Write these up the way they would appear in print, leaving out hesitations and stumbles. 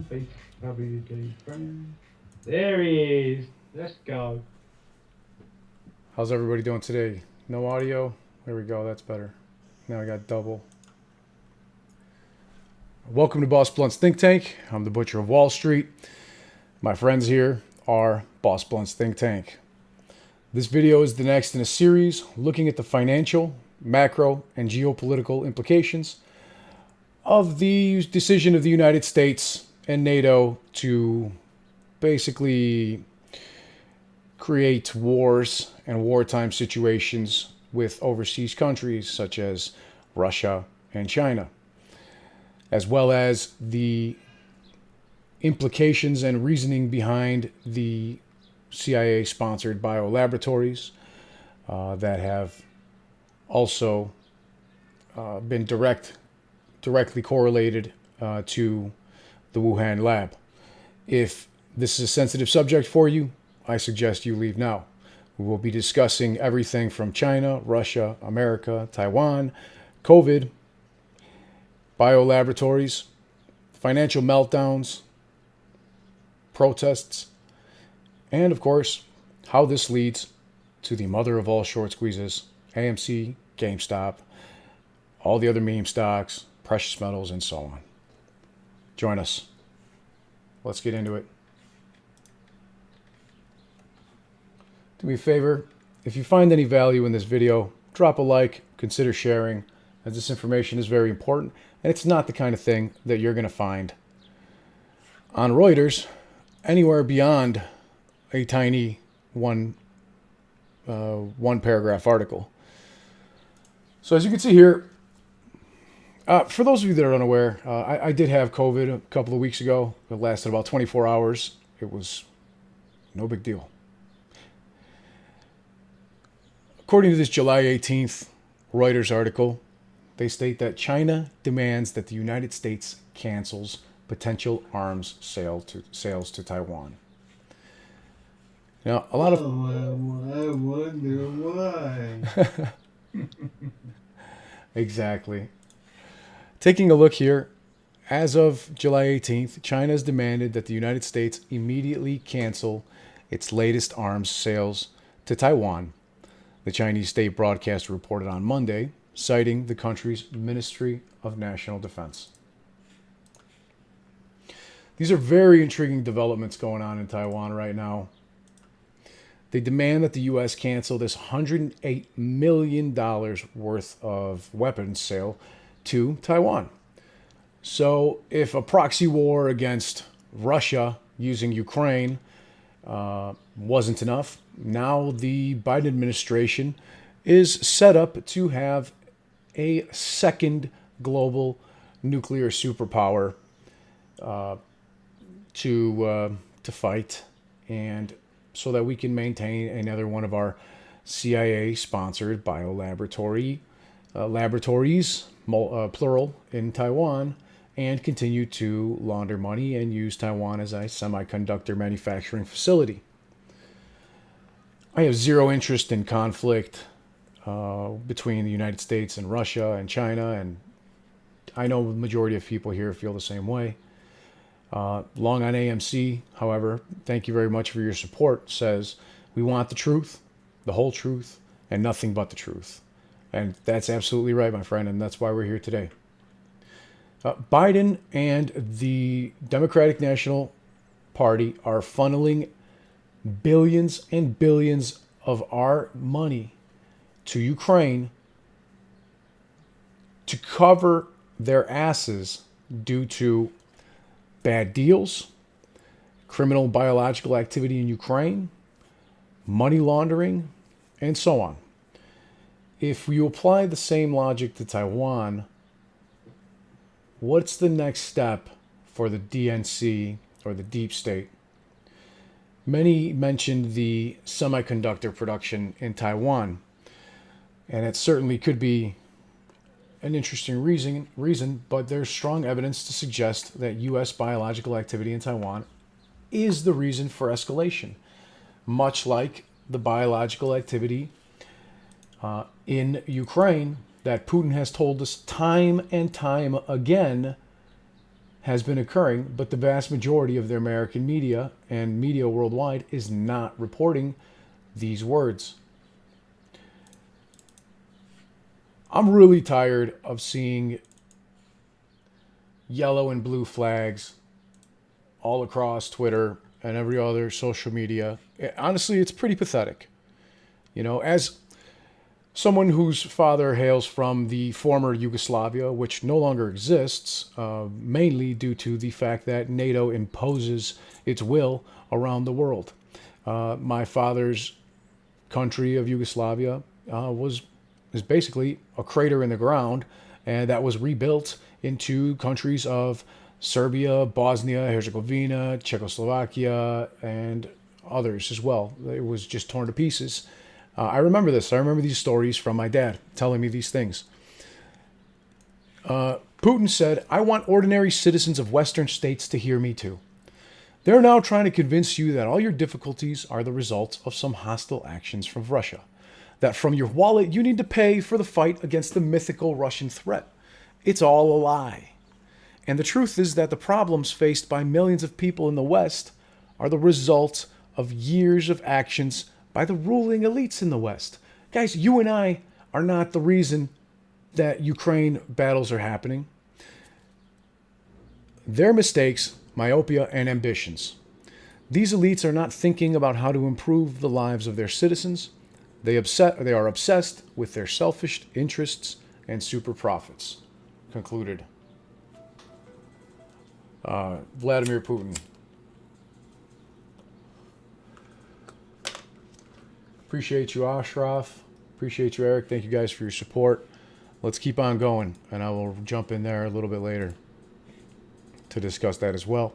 WWIII friend. There he is. Let's go. How's everybody doing today? No audio? There we go, that's better. Now I got double. Welcome to Boss Blunt's Think Tank. I'm the Butcher of Wall Street. My friends here are Boss Blunt's Think Tank. This video is the next in a series looking at the financial, macro, and geopolitical implications of the decision of the United States and NATO to basically create wars and wartime situations with overseas countries such as Russia and China, as well as the implications and reasoning behind the CIA-sponsored biolaboratories that have also been directly correlated to the Wuhan lab. If this is a sensitive subject for you, I suggest you leave now. We will be discussing everything from China, Russia, America, Taiwan, COVID, biolaboratories, financial meltdowns, protests, and of course, how this leads to the mother of all short squeezes, AMC, GameStop, all the other meme stocks, precious metals, and so on. Join us. Let's get into it. Do me a favor, if you find any value in this video, drop a like, consider sharing, as this information is very important, and it's not the kind of thing that you're going to find on Reuters anywhere beyond a tiny one paragraph article. So as you can see here, for those of you that are unaware, I did have COVID a couple of weeks ago. It lasted about 24 hours. It was no big deal. According to this July 18th Reuters article, they state that China demands that the United States cancels potential arms sales to Taiwan. Now, a lot of... I wonder why. Exactly. Taking a look here, as of July 18th, China has demanded that the United States immediately cancel its latest arms sales to Taiwan. The Chinese state broadcaster reported on Monday, citing the country's Ministry of National Defense. These are very intriguing developments going on in Taiwan right now. They demand that the U.S. cancel this $108 million worth of weapons sale to Taiwan. So if a proxy war against Russia using Ukraine wasn't enough, now the Biden administration is set up to have a second global nuclear superpower to fight, and so that we can maintain another one of our CIA-sponsored biolaboratories, plural, in Taiwan, and continue to launder money and use Taiwan as a semiconductor manufacturing facility. I have zero interest in conflict between the United States and Russia and China, and I know the majority of people here feel the same way. Long on AMC, however, thank you very much for your support, says we want the truth, the whole truth, and nothing but the truth. And that's absolutely right, my friend, and that's why we're here today. Biden and the Democratic National Party are funneling billions and billions of our money to Ukraine to cover their asses due to bad deals, criminal biological activity in Ukraine, money laundering, and so on. If you apply the same logic to Taiwan, what's the next step for the DNC or the deep state? Many mentioned the semiconductor production in Taiwan, and it certainly could be an interesting reason, but there's strong evidence to suggest that U.S. biological activity in Taiwan is the reason for escalation, much like the biological activity in Ukraine that Putin has told us time and time again has been occurring, but the vast majority of the American media and media worldwide is not reporting these words. I'm really tired of seeing yellow and blue flags all across Twitter and every other social media. Honestly, it's pretty pathetic. You know, as someone whose father hails from the former Yugoslavia, which no longer exists, mainly due to the fact that NATO imposes its will around the world. My father's country of Yugoslavia is basically a crater in the ground, and that was rebuilt into countries of Serbia, Bosnia, Herzegovina, Czechoslovakia, and others as well. It was just torn to pieces. I remember this. I remember these stories from my dad telling me these things. Putin said, "I want ordinary citizens of Western states to hear me too. They're now trying to convince you that all your difficulties are the result of some hostile actions from Russia. That from your wallet you need to pay for the fight against the mythical Russian threat. It's all a lie. And the truth is that the problems faced by millions of people in the West are the result of years of actions by the ruling elites in the West." Guys, you and I are not the reason that Ukraine battles are happening. Their mistakes, myopia, and ambitions. These elites are not thinking about how to improve the lives of their citizens. They are obsessed with their selfish interests and super profits. Concluded. Vladimir Putin. Appreciate you, Ashraf. Appreciate you, Eric. Thank you guys for your support. Let's keep on going, and I will jump in there a little bit later to discuss that as well.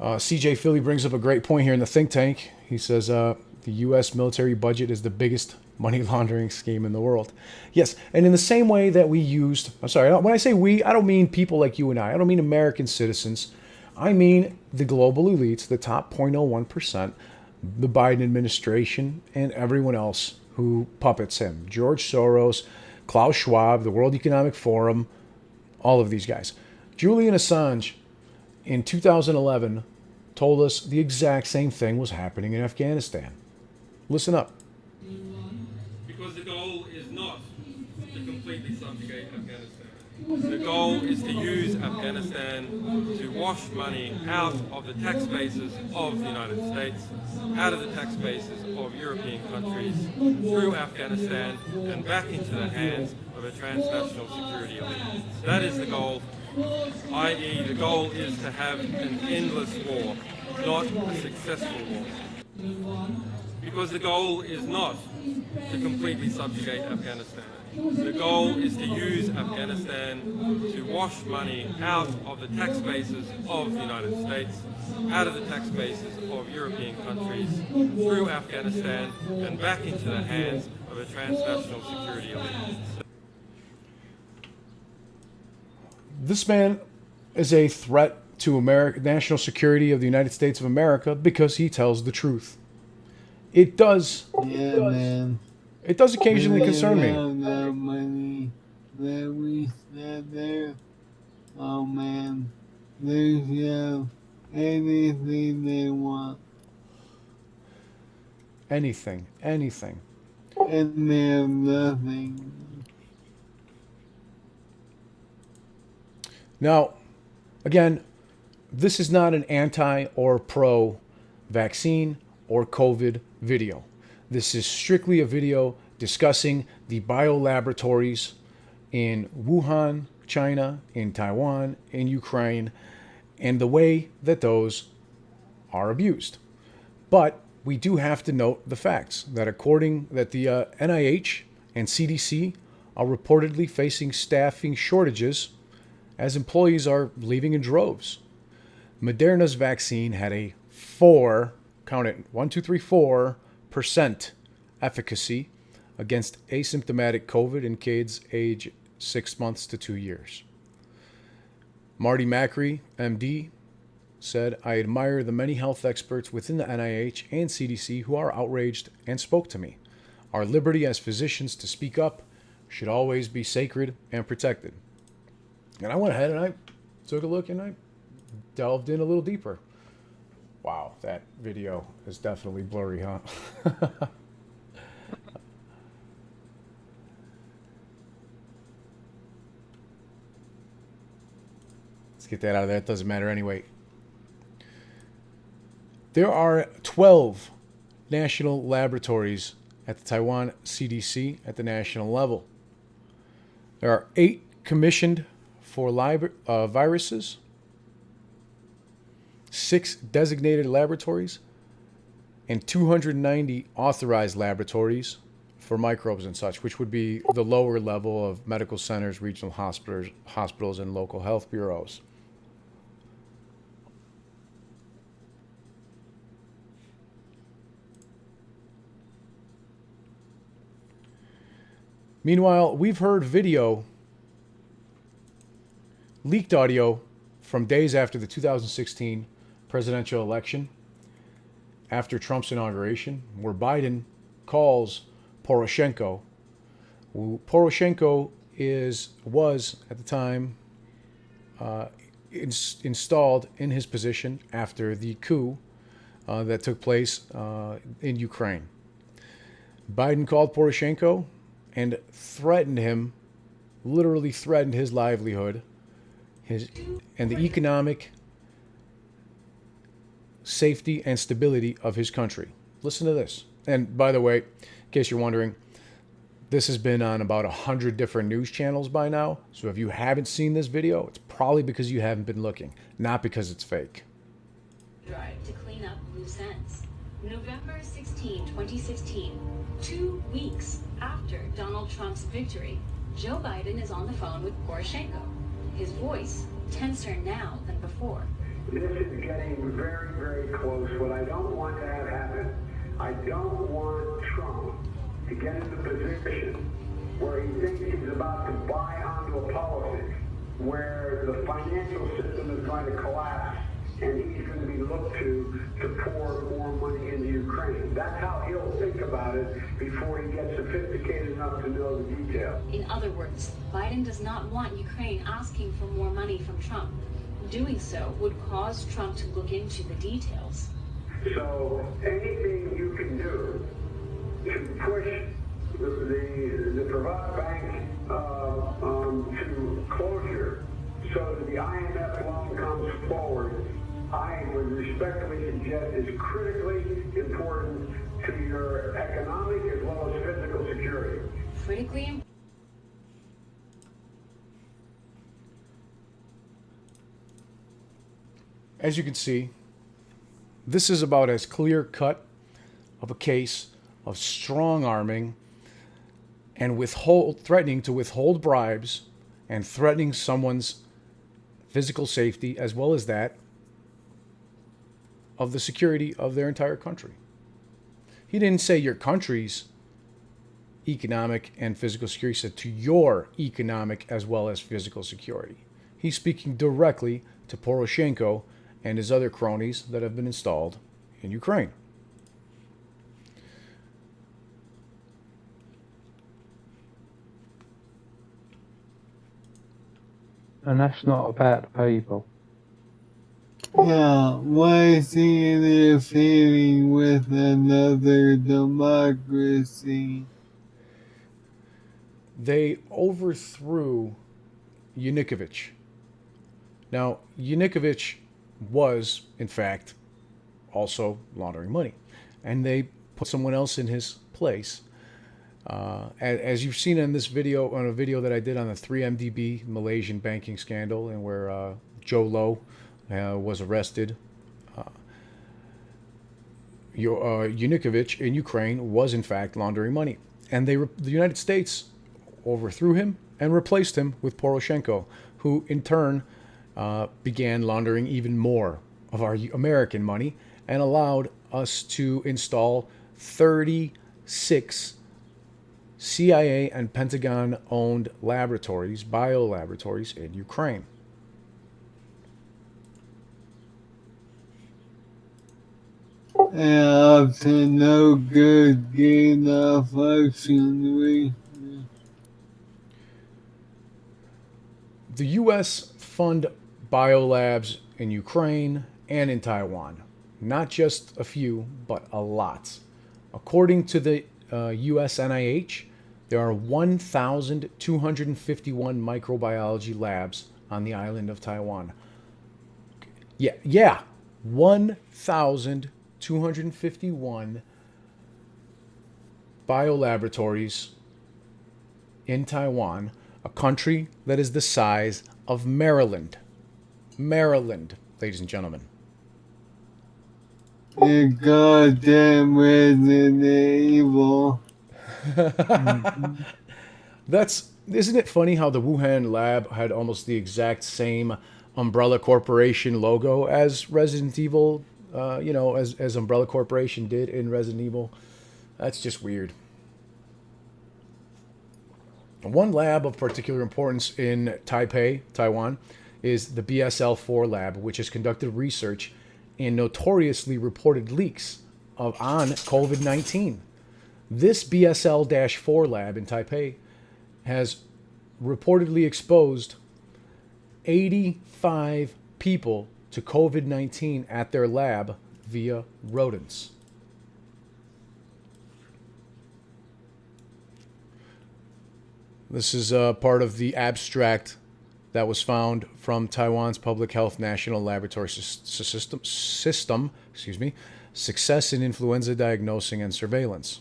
CJ Philly brings up a great point here in the think tank. He says the U.S. military budget is the biggest money laundering scheme in the world. Yes, and in the same way that we used, I'm sorry, when I say we, I don't mean people like you and I don't mean American citizens. I mean the global elites, the top 0.01%, the Biden administration, and everyone else who puppets him. George Soros, Klaus Schwab, the World Economic Forum, all of these guys. Julian Assange, in 2011, told us the exact same thing was happening in Afghanistan. Listen up. Because the goal is not to completely subjugate Afghanistan. The goal is to use Afghanistan to wash money out of the tax bases of the United States, out of the tax bases of European countries, through Afghanistan and back into the hands of a transnational security elite. That is the goal, i.e. the goal is to have an endless war, not a successful war. Because the goal is not to completely subjugate Afghanistan. The goal is to use Afghanistan to wash money out of the tax bases of the United States, out of the tax bases of European countries, through Afghanistan and back into the hands of a transnational security elite. This man is a threat to national security of the United States of America because he tells the truth. It does. Yeah, man. It does occasionally concern me. The money that we spent there, oh man, they have anything they want. Anything. And they have nothing. Now, again, this is not an anti or pro vaccine or COVID video. This is strictly a video discussing the biolaboratories in Wuhan, China, in Taiwan, in Ukraine, and the way that those are abused. But we do have to note the facts that according that the NIH and CDC are reportedly facing staffing shortages as employees are leaving in droves. Moderna's vaccine had a 4% efficacy against asymptomatic COVID in kids age 6 months to 2 years. Marty Macri, MD, said, "I admire the many health experts within the NIH and CDC who are outraged and spoke to me. Our liberty as physicians to speak up should always be sacred and protected." And I went ahead and took a look and I delved in a little deeper. Wow, that video is definitely blurry, huh? Let's get that out of there. It doesn't matter anyway. There are 12 national laboratories at the Taiwan CDC at the national level. There are 8 commissioned for viruses, 6 designated laboratories, and 290 authorized laboratories for microbes and such, which would be the lower level of medical centers, regional hospitals, and local health bureaus. Meanwhile, we've heard video, leaked audio from days after the 2016 presidential election, after Trump's inauguration, where Biden calls Poroshenko. Poroshenko was at the time installed in his position after the coup that took place in Ukraine. Biden called Poroshenko and threatened him, literally threatened his livelihood, and the economic safety and stability of his country. Listen to this. And by the way, in case you're wondering, this has been on about 100 different news channels by now. So if you haven't seen this video, it's probably because you haven't been looking, not because it's fake. Drive to clean up loose ends. November 16, 2016, 2 weeks after Donald Trump's victory, Joe Biden is on the phone with Poroshenko. His voice tenser now than before. This is getting very, very close. What I don't want to have happen, I don't want Trump to get in the position where he thinks he's about to buy onto a policy where the financial system is going to collapse and he's going to be looked to pour more money into Ukraine. That's how he'll think about it before he gets sophisticated enough to know the details. In other words, Biden does not want Ukraine asking for more money from Trump. Doing so would cause Trump to look into the details. So anything you can do to push the Privat Bank to closure so that the IMF loan comes forward, I would respectfully suggest is critically important to your economic as well as physical security. Critically important. As you can see, this is about as clear-cut of a case of strong-arming and threatening to withhold bribes and threatening someone's physical safety as well as that of the security of their entire country. He didn't say your country's economic and physical security. He said to your economic as well as physical security. He's speaking directly to Poroshenko and his other cronies that have been installed in Ukraine. And that's not about the people. Yeah, why is he interfering with another democracy? They overthrew Yanukovych. Now, Yanukovych was, in fact, also laundering money. And they put someone else in his place. As you've seen in this video, on a video that I did on the 3MDB Malaysian banking scandal, and where Joe Low was arrested, Yanukovych in Ukraine was, in fact, laundering money. And the United States overthrew him and replaced him with Poroshenko, who in turn began laundering even more of our American money and allowed us to install 36 CIA and Pentagon-owned laboratories, biolaboratories in Ukraine. And up to no good gain of function. The U.S. fund biolabs in Ukraine and in Taiwan. Not just a few, but a lot. According to the US NIH, there are 1,251 microbiology labs on the island of Taiwan. Yeah, 1,251 biolaboratories in Taiwan, a country that is the size of Maryland. Maryland, ladies and gentlemen. And goddamn Resident Evil. Isn't it funny how the Wuhan lab had almost the exact same Umbrella Corporation logo as Resident Evil, as Umbrella Corporation did in Resident Evil? That's just weird. One lab of particular importance in Taipei, Taiwan, is the BSL-4 lab, which has conducted research and notoriously reported leaks on COVID-19. This BSL-4 lab in Taipei has reportedly exposed 85 people to COVID-19 at their lab via rodents. This is part of the abstract that was found from Taiwan's Public Health National Laboratory System, Success in Influenza Diagnosing and Surveillance.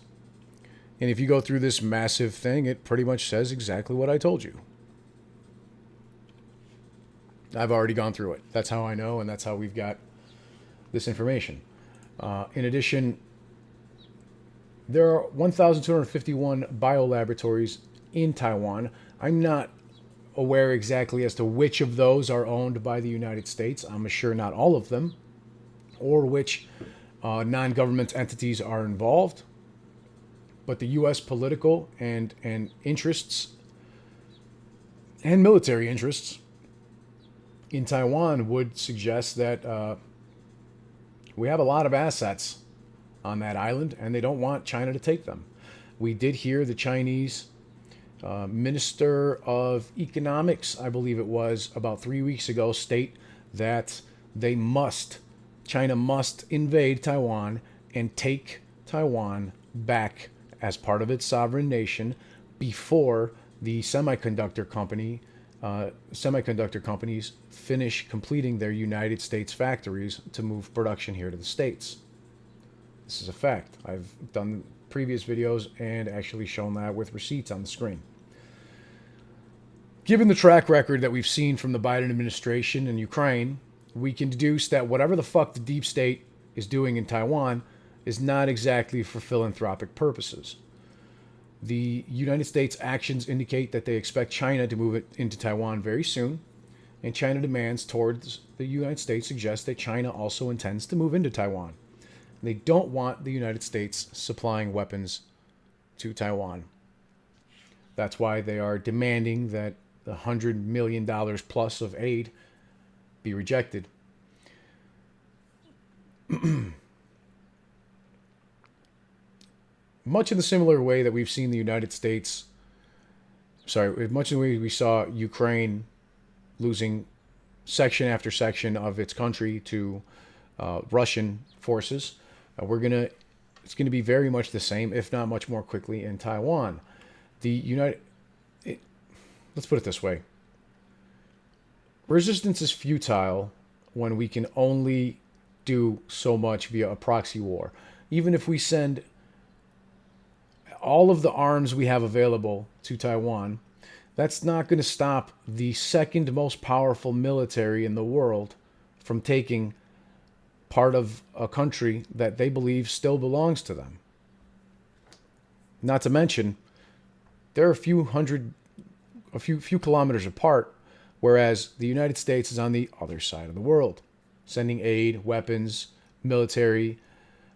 And if you go through this massive thing, it pretty much says exactly what I told you. I've already gone through it. That's how I know, and that's how we've got this information. In addition, there are 1,251 biolaboratories in Taiwan. I'm not aware exactly as to which of those are owned by the United States. I'm sure not all of them, or which non-government entities are involved. But the U.S. political and interests and military interests in Taiwan would suggest that we have a lot of assets on that island, and they don't want China to take them. We did hear the Chinese Minister of Economics, I believe it was, about 3 weeks ago, state that China must invade Taiwan and take Taiwan back as part of its sovereign nation before the semiconductor companies finish completing their United States factories to move production here to the States. This is a fact. I've done previous videos and actually shown that with receipts on the screen. Given the track record that we've seen from the Biden administration in Ukraine, we can deduce that whatever the fuck the deep state is doing in Taiwan is not exactly for philanthropic purposes. The United States' actions indicate that they expect China to move it into Taiwan very soon, and China demands towards the United States suggest that China also intends to move into Taiwan. They don't want the United States supplying weapons to Taiwan. That's why they are demanding that the $100 million plus of aid be rejected. Much in the similar way that we've seen the United States, much in the way we saw Ukraine losing section after section of its country to Russian forces, it's gonna be very much the same, if not much more quickly, in Taiwan. Let's put it this way: resistance is futile when we can only do so much via a proxy war. Even if we send all of the arms we have available to Taiwan, that's not going to stop the second most powerful military in the world from taking part of a country that they believe still belongs to them. Not to mention, they're a few kilometers apart, whereas the United States is on the other side of the world. Sending aid, weapons, military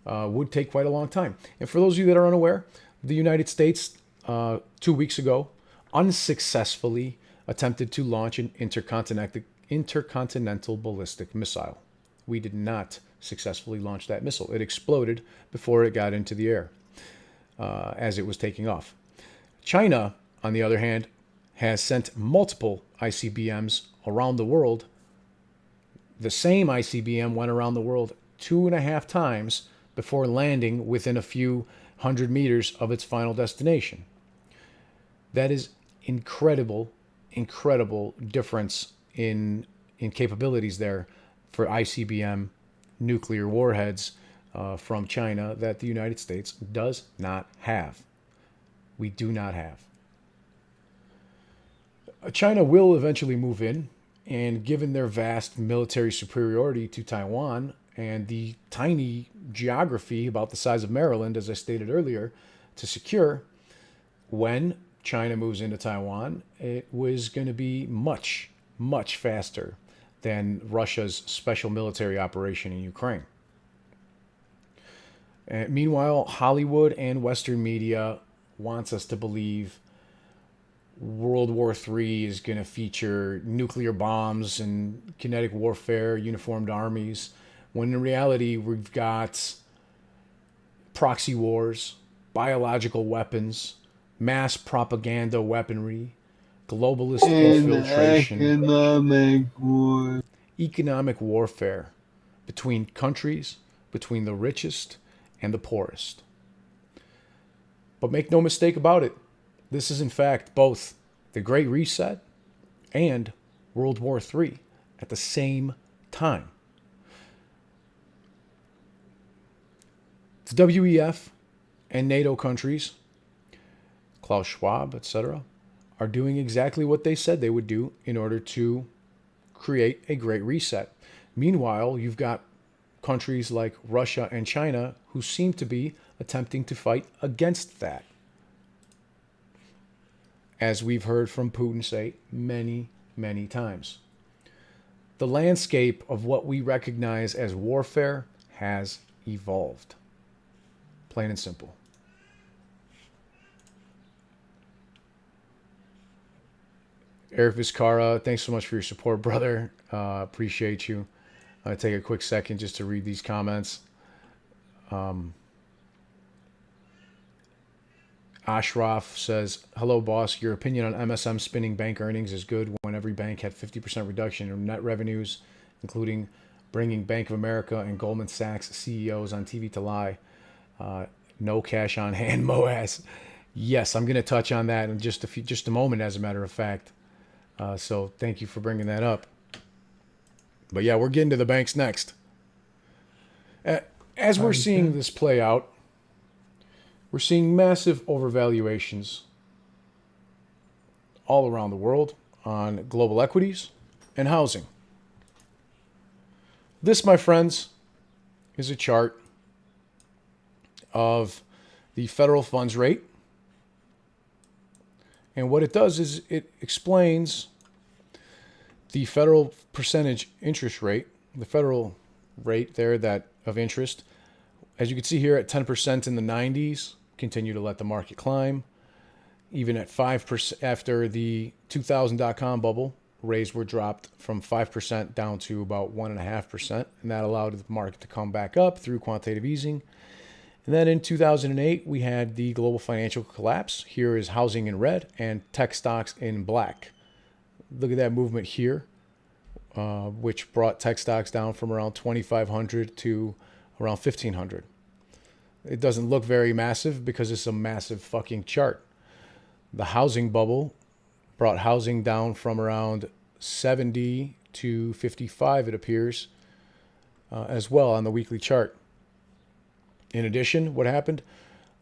would take quite a long time. And for those of you that are unaware, the United States 2 weeks ago unsuccessfully attempted to launch an intercontinental ballistic missile. We did not successfully launch that missile. It exploded before it got into the air as it was taking off. China, on the other hand, has sent multiple ICBMs around the world The same ICBM went around the world 2.5 times before landing within a few hundred meters of its final destination. That is incredible difference in capabilities there for ICBM nuclear warheads from China that the United States does not have. We do not have. China will eventually move in, and given their vast military superiority to Taiwan and the tiny geography about the size of Maryland, as I stated earlier, to secure, when China moves into Taiwan, it was going to be much faster than Russia's special military operation in Ukraine. And meanwhile, Hollywood and Western media wants us to believe World War III is going to feature nuclear bombs and kinetic warfare, uniformed armies, when in reality we've got proxy wars, biological weapons, mass propaganda weaponry, globalist infiltration, economic warfare between countries, between the richest and the poorest. But make no mistake about it, this is in fact both the Great Reset and World War III at the same time. The WEF and NATO countries, Klaus Schwab, etc., are doing exactly what they said they would do in order to create a Great Reset. Meanwhile, you've got countries like Russia and China who seem to be attempting to fight against that, as we've heard from Putin say many times. The landscape of what we recognize as warfare has evolved. Plain and simple. Eric Vizcarra, thanks so much for your support, brother. Appreciate you. I'll take a quick second just to read these comments. Ashraf says, hello, boss. Your opinion on MSM spinning bank earnings is good when every bank had 50% reduction in net revenues, including bringing Bank of America and Goldman Sachs CEOs on TV to lie. No cash on hand, Moaz. Yes, I'm going to touch on that in just a moment, as a matter of fact. So thank you for bringing that up. But yeah, we're getting to the banks next. As we're seeing this play out, we're seeing massive overvaluations all around the world on global equities and housing. This, my friends, is a chart of the federal funds rate. And what it does is it explains the federal percentage interest rate, the federal rate there that of interest. As you can see here at 10% in the 90s, continue to let the market climb. Even at 5% after the 2000 dot-com bubble, rates were dropped from 5% down to about 1.5%, and that allowed the market to come back up through quantitative easing. And then in 2008, we had the global financial collapse. Here is housing in red and tech stocks in black. Look at that movement here, which brought tech stocks down from around 2,500 to around 1,500. It doesn't look very massive because it's a massive fucking chart. The housing bubble brought housing down from around 70 to 55, it appears, as well on the weekly chart. In addition, what happened?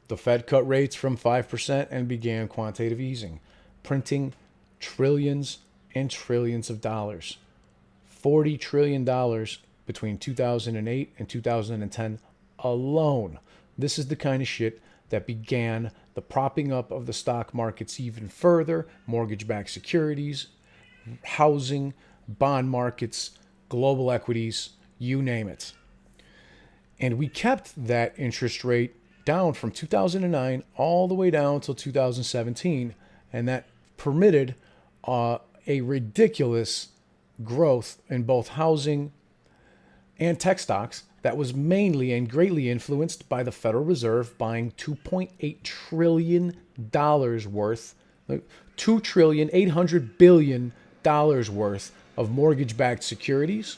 The Fed cut rates from 5% and began quantitative easing, printing trillions and trillions of dollars. $40 trillion between 2008 and 2010 alone. This is the kind of shit that began the propping up of the stock markets even further, mortgage-backed securities, housing, bond markets, global equities, you name it. And we kept that interest rate down from 2009 all the way down until 2017, and that permitted a ridiculous growth in both housing and tech stocks that was mainly and greatly influenced by the Federal Reserve buying $2.8 trillion worth, $2,800 billion worth of mortgage-backed securities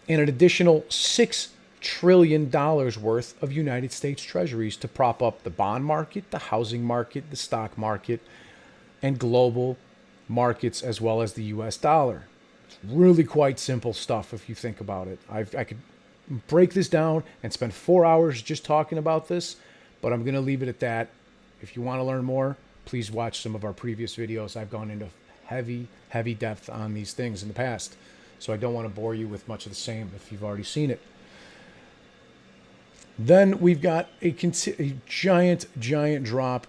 and an additional $6 trillion worth of United States treasuries to prop up the bond market, the housing market, the stock market, and global markets, as well as the US dollar. It's really quite simple stuff if you think about it. I could break this down and spend 4 hours just talking about this, but I'm going to leave it at that. If you want to learn more, please watch some of our previous videos. I've gone into heavy depth on these things in the past, so I don't want to bore you with much of the same if you've already seen it. Then we've got a giant drop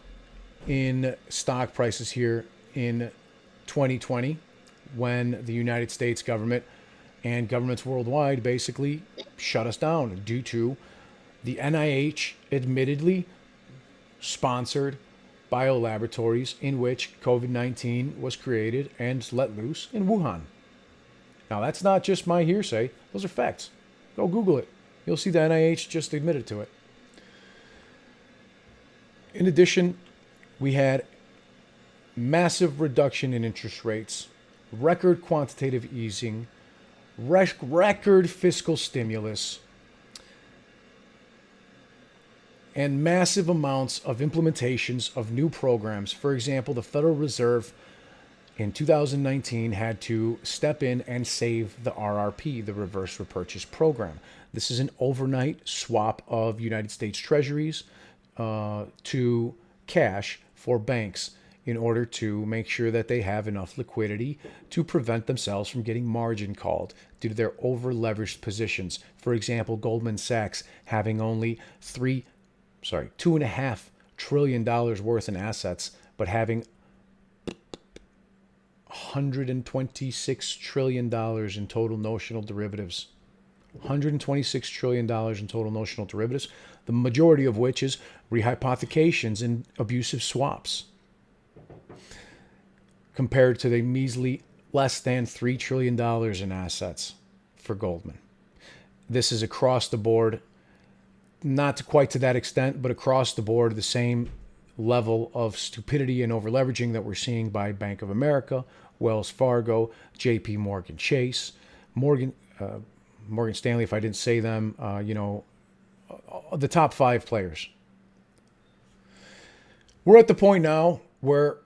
in stock prices here in 2020 when the United States government and governments worldwide basically shut us down due to the NIH admittedly sponsored biolaboratories in which COVID-19 was created and let loose in Wuhan. Now, that's not just my hearsay. Those are facts. Go Google it. You'll see the NIH just admitted to it. In addition, we had massive reduction in interest rates, record quantitative easing, record fiscal stimulus, and massive amounts of implementations of new programs. For example, the Federal Reserve in 2019 had to step in and save the RRP, the Reverse Repurchase Program. This is an overnight swap of United States treasuries to cash for banks in order to make sure that they have enough liquidity to prevent themselves from getting margin called due to their over-leveraged positions. For example, Goldman Sachs having only $2.5 trillion worth in assets, but having $126 trillion in total notional derivatives. $126 trillion in total notional derivatives, the majority of which is rehypothecations and abusive swaps, compared to the measly less than $3 trillion in assets for Goldman. This is across the board, not quite to that extent, but across the board, the same level of stupidity and over-leveraging that we're seeing by Bank of America, Wells Fargo, JP Morgan Chase, Morgan Stanley, if I didn't say them, the top 5 players. We're at the point now where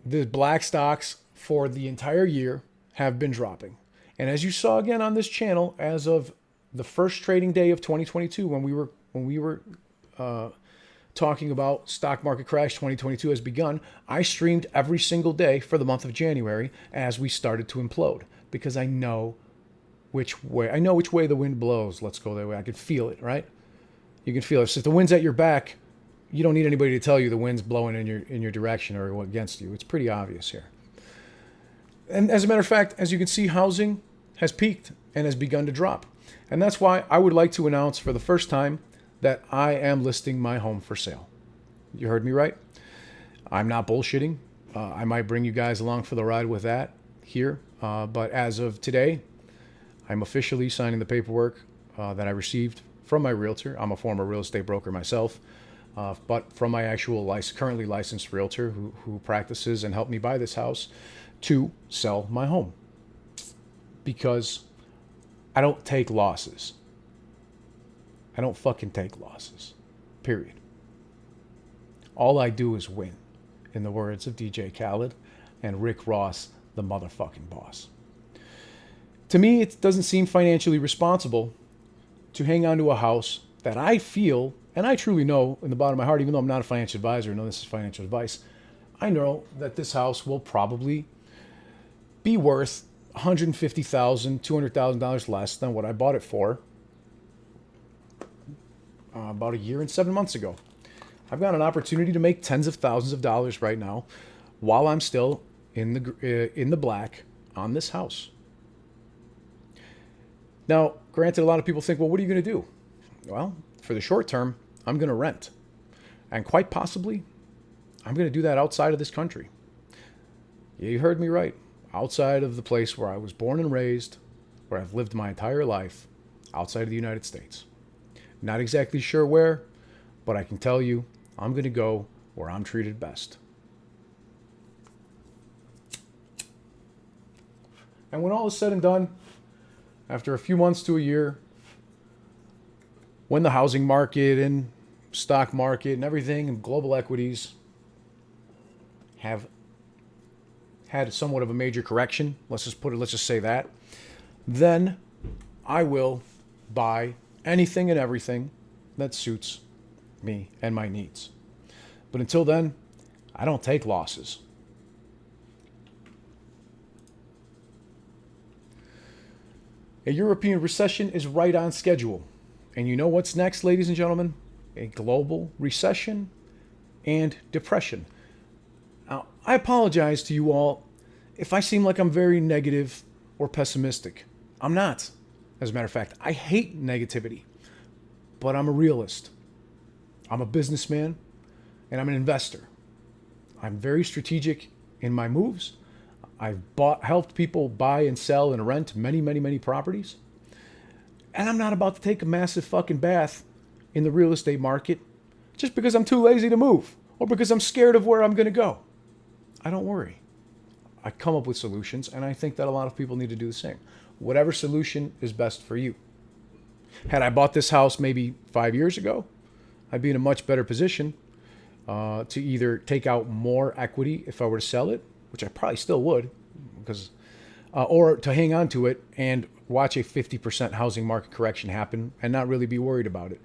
the black stocks for the entire year have been dropping. And as you saw again on this channel, as of the first trading day of 2022, when we were talking about stock market crash 2022 has begun, I streamed every single day for the month of January as we started to implode, because I know which way the wind blows. Let's go that way. I could feel it, right? You can feel it. So if the wind's at your back, you don't need anybody to tell you the wind's blowing in your direction or against you. It's pretty obvious here. And as a matter of fact, as you can see, housing has peaked and has begun to drop. And that's why I would like to announce for the first time that I am listing my home for sale. You heard me right. I'm not bullshitting. I might bring you guys along for the ride with that here. But as of today, I'm officially signing the paperwork that I received from my realtor. I'm a former real estate broker myself, but from my actual currently licensed realtor who practices and helped me buy this house to sell my home. Because I don't take losses. I don't fucking take losses. Period. All I do is win, in the words of DJ Khaled and Rick Ross, the motherfucking boss. To me, it doesn't seem financially responsible to hang on to a house that I feel, and I truly know in the bottom of my heart, even though I'm not a financial advisor, I know this is financial advice, I know that this house will probably be worth $150,000, $200,000 less than what I bought it for about a year and 7 months ago. I've got an opportunity to make tens of thousands of dollars right now while I'm still in the black on this house. Now, granted, a lot of people think, well, what are you going to do? Well, for the short term, I'm going to rent. And quite possibly, I'm going to do that outside of this country. Yeah, you heard me right. Outside of the place where I was born and raised, where I've lived my entire life, outside of the United States. Not exactly sure where, but I can tell you, I'm going to go where I'm treated best. And when all is said and done, after a few months to a year, when the housing market and stock market and everything and global equities have had somewhat of a major correction, let's just say that, then I will buy anything and everything that suits me and my needs. But until then, I don't take losses. A European recession is right on schedule. And you know what's next, ladies and gentlemen? A global recession and depression. Now, I apologize to you all if I seem like I'm very negative or pessimistic. I'm not. As a matter of fact, I hate negativity. But I'm a realist. I'm a businessman, and I'm an investor. I'm very strategic in my moves. I've helped people buy and sell and rent many properties. And I'm not about to take a massive fucking bath in the real estate market just because I'm too lazy to move or because I'm scared of where I'm going to go. I don't worry. I come up with solutions, and I think that a lot of people need to do the same. Whatever solution is best for you. Had I bought this house maybe 5 years ago, I'd be in a much better position to either take out more equity if I were to sell it, which I probably still would, because, or to hang on to it and watch a 50% housing market correction happen and not really be worried about it.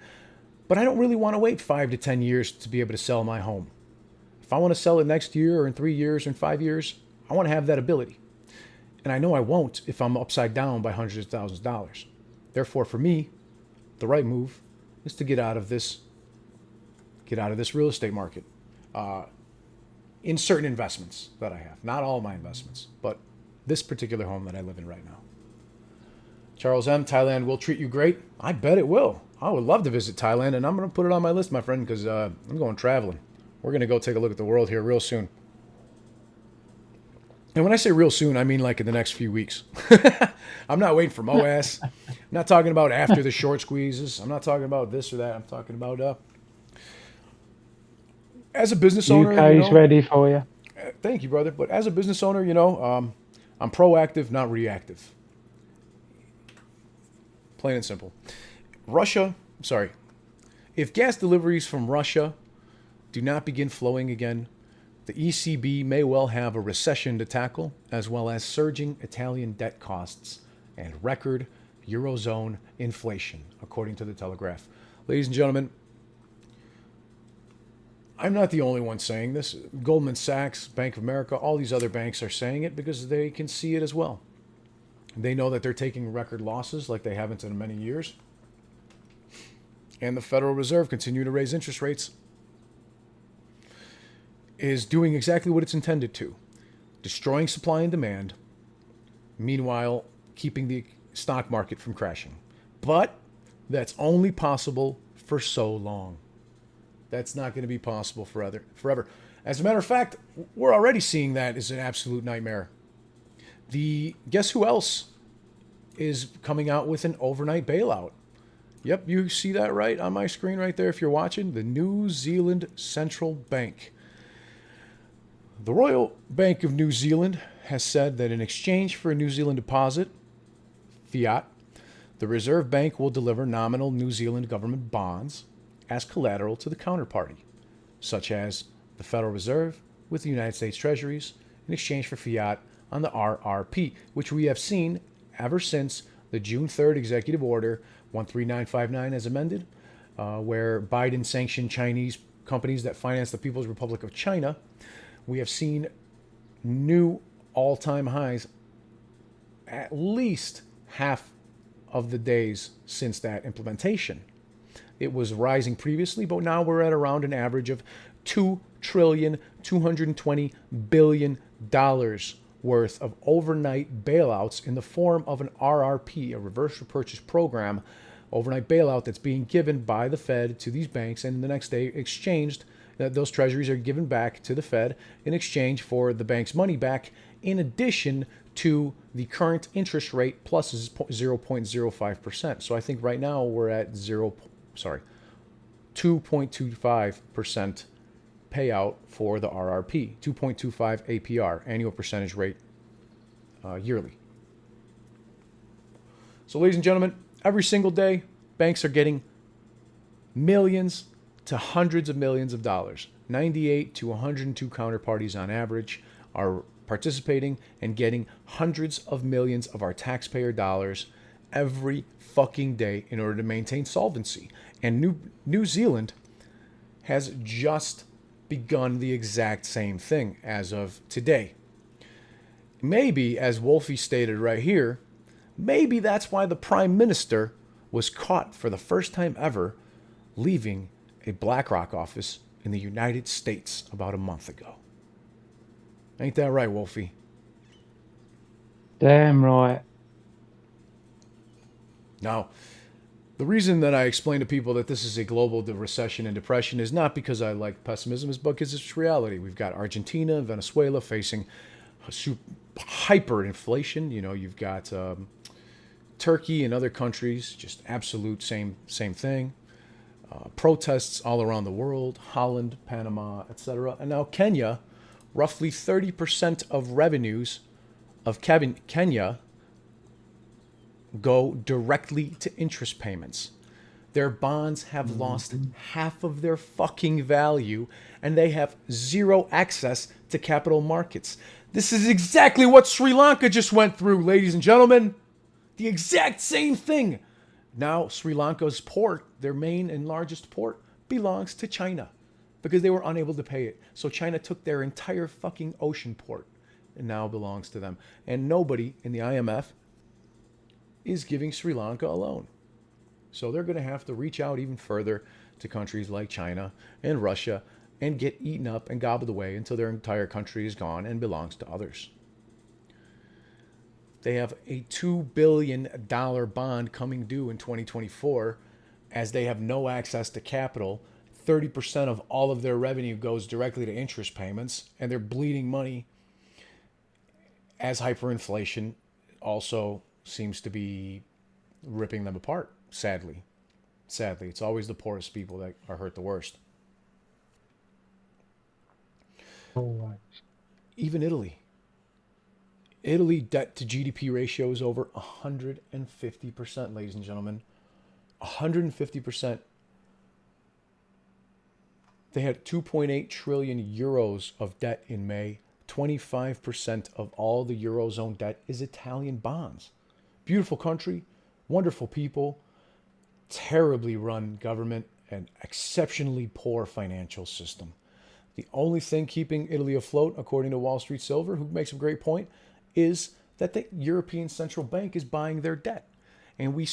But I don't really want to wait 5 to 10 years to be able to sell my home. If I want to sell it next year or in 3 years or in 5 years, I want to have that ability. And I know I won't if I'm upside down by hundreds of thousands of dollars. Therefore, for me, the right move is to get out of this real estate market in certain investments that I have. Not all my investments, but this particular home that I live in right now. Charles M., Thailand will treat you great. I bet it will. I would love to visit Thailand, and I'm going to put it on my list, my friend, because I'm going traveling. We're going to go take a look at the world here real soon. And when I say real soon, I mean like in the next few weeks. I'm not waiting for MOAS. I'm not talking about after the short squeezes. I'm not talking about this or that. I'm talking about as a business owner. UK's ready for you. Thank you, brother. But as a business owner, I'm proactive, not reactive. Plain and simple. If gas deliveries from Russia do not begin flowing again, the ECB may well have a recession to tackle, as well as surging Italian debt costs and record Eurozone inflation, according to the Telegraph. Ladies and gentlemen, I'm not the only one saying this. Goldman Sachs, Bank of America, all these other banks are saying it because they can see it as well. They know that they're taking record losses like they haven't in many years. And the Federal Reserve continue to raise interest rates is doing exactly what it's intended to, destroying supply and demand, meanwhile keeping the stock market from crashing. But that's only possible for so long. That's not going to be possible forever. As a matter of fact, we're already seeing that as an absolute nightmare. Guess who else is coming out with an overnight bailout? Yep, you see that right on my screen right there if you're watching. The New Zealand Central Bank. The Royal Bank of New Zealand has said that in exchange for a New Zealand deposit, fiat, the Reserve Bank will deliver nominal New Zealand government bonds as collateral to the counterparty, such as the Federal Reserve with the United States Treasuries, in exchange for fiat on the RRP, which we have seen ever since the June 3rd Executive Order 13959 as amended, where Biden sanctioned Chinese companies that finance the People's Republic of China. We have seen new all-time highs at least half of the days since that implementation. It was rising previously, but now we're at around an average of $2.220 billion worth of overnight bailouts in the form of an RRP, a reverse repurchase program, overnight bailout that's being given by the Fed to these banks, and the next day exchanged. Those treasuries are given back to the Fed in exchange for the bank's money back, in addition to the current interest rate plus 0.05%. So I think right now we're at 2.25% payout for the RRP, 2.25 APR, annual percentage rate, yearly. So, ladies and gentlemen, every single day, banks are getting millions to hundreds of millions of dollars. 98 to 102 counterparties on average are participating and getting hundreds of millions of our taxpayer dollars every fucking day in order to maintain solvency. And New Zealand has just begun the exact same thing as of today. Maybe, as Wolfie stated right here, maybe that's why the Prime Minister was caught for the first time ever leaving a BlackRock office in the United States about a month ago. Ain't that right, Wolfie? Damn right. Now, the reason that I explain to people that this is a global recession and depression is not because I like pessimism, it's because it's reality. We've got Argentina and Venezuela facing hyperinflation. You know, you've got Turkey and other countries, just absolute same thing. Protests all around the world, Holland, Panama, etc. And now Kenya, roughly 30% of revenues of Kenya go directly to interest payments. Their bonds have lost half of their fucking value, and they have zero access to capital markets. This is exactly what Sri Lanka just went through, ladies and gentlemen. The exact same thing. Now, Sri Lanka's port, their main and largest port, belongs to China because they were unable to pay it. So China took their entire fucking ocean port and now belongs to them. And nobody in the IMF is giving Sri Lanka a loan. So they're going to have to reach out even further to countries like China and Russia and get eaten up and gobbled away until their entire country is gone and belongs to others. They have a $2 billion bond coming due in 2024 as they have no access to capital. 30% of all of their revenue goes directly to interest payments, and they're bleeding money as hyperinflation also seems to be ripping them apart, sadly. Sadly, it's always the poorest people that are hurt the worst. Always. Even Italy. Italy debt to GDP ratio is over 150%, ladies and gentlemen. 150%. They had 2.8 trillion euros of debt in May. 25% of all the Eurozone debt is Italian bonds. Beautiful country, wonderful people, terribly run government, and exceptionally poor financial system. The only thing keeping Italy afloat, according to Wall Street Silver, who makes a great point, is that the European Central Bank is buying their debt. And we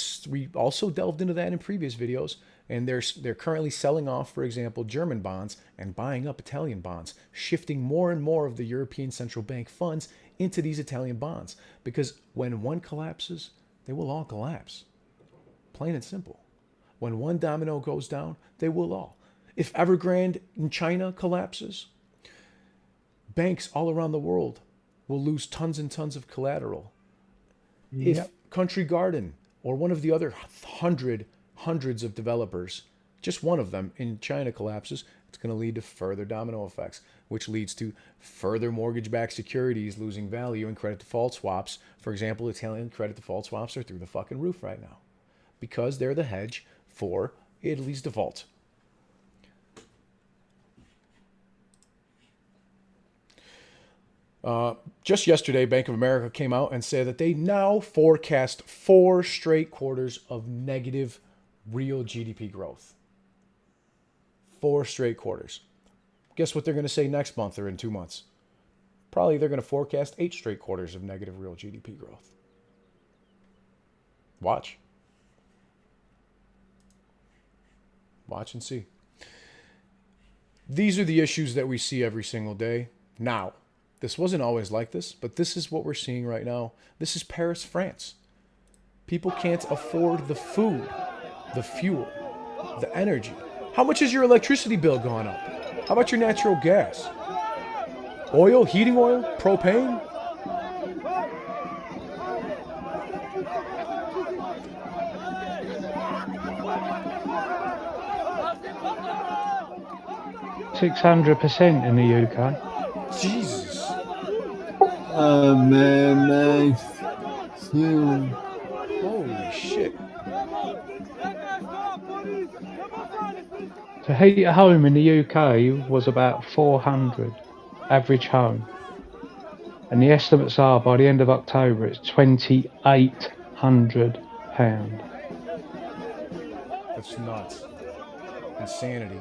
also delved into that in previous videos. And they're currently selling off, for example, German bonds and buying up Italian bonds, shifting more and more of the European Central Bank funds into these Italian bonds. Because when one collapses, they will all collapse. Plain and simple. When one domino goes down, they will all. If Evergrande in China collapses, banks all around the world will lose tons and tons of collateral. Yep. If Country Garden or one of the other hundreds of developers, just one of them in China collapses, it's going to lead to further domino effects, which leads to further mortgage-backed securities losing value and credit default swaps. For example, Italian credit default swaps are through the fucking roof right now because they're the hedge for Italy's default. Just yesterday, Bank of America came out and said that they now forecast 4 straight quarters of negative real GDP growth. 4 straight quarters. Guess what they're going to say next month or in 2 months? Probably they're going to forecast 8 straight quarters of negative real GDP growth. Watch. Watch and see. These are the issues that we see every single day. Now, this wasn't always like this, but this is what we're seeing right now. This is Paris, France. People can't afford the food, the fuel, the energy. How much is your electricity bill gone up? How about your natural gas? Oil, heating oil, propane? $600% in the UK. Jesus. Oh man, nice. Holy shit. To heat a home in the UK was about 400 average home. And the estimates are by the end of October it's £2,800. That's nuts. Insanity.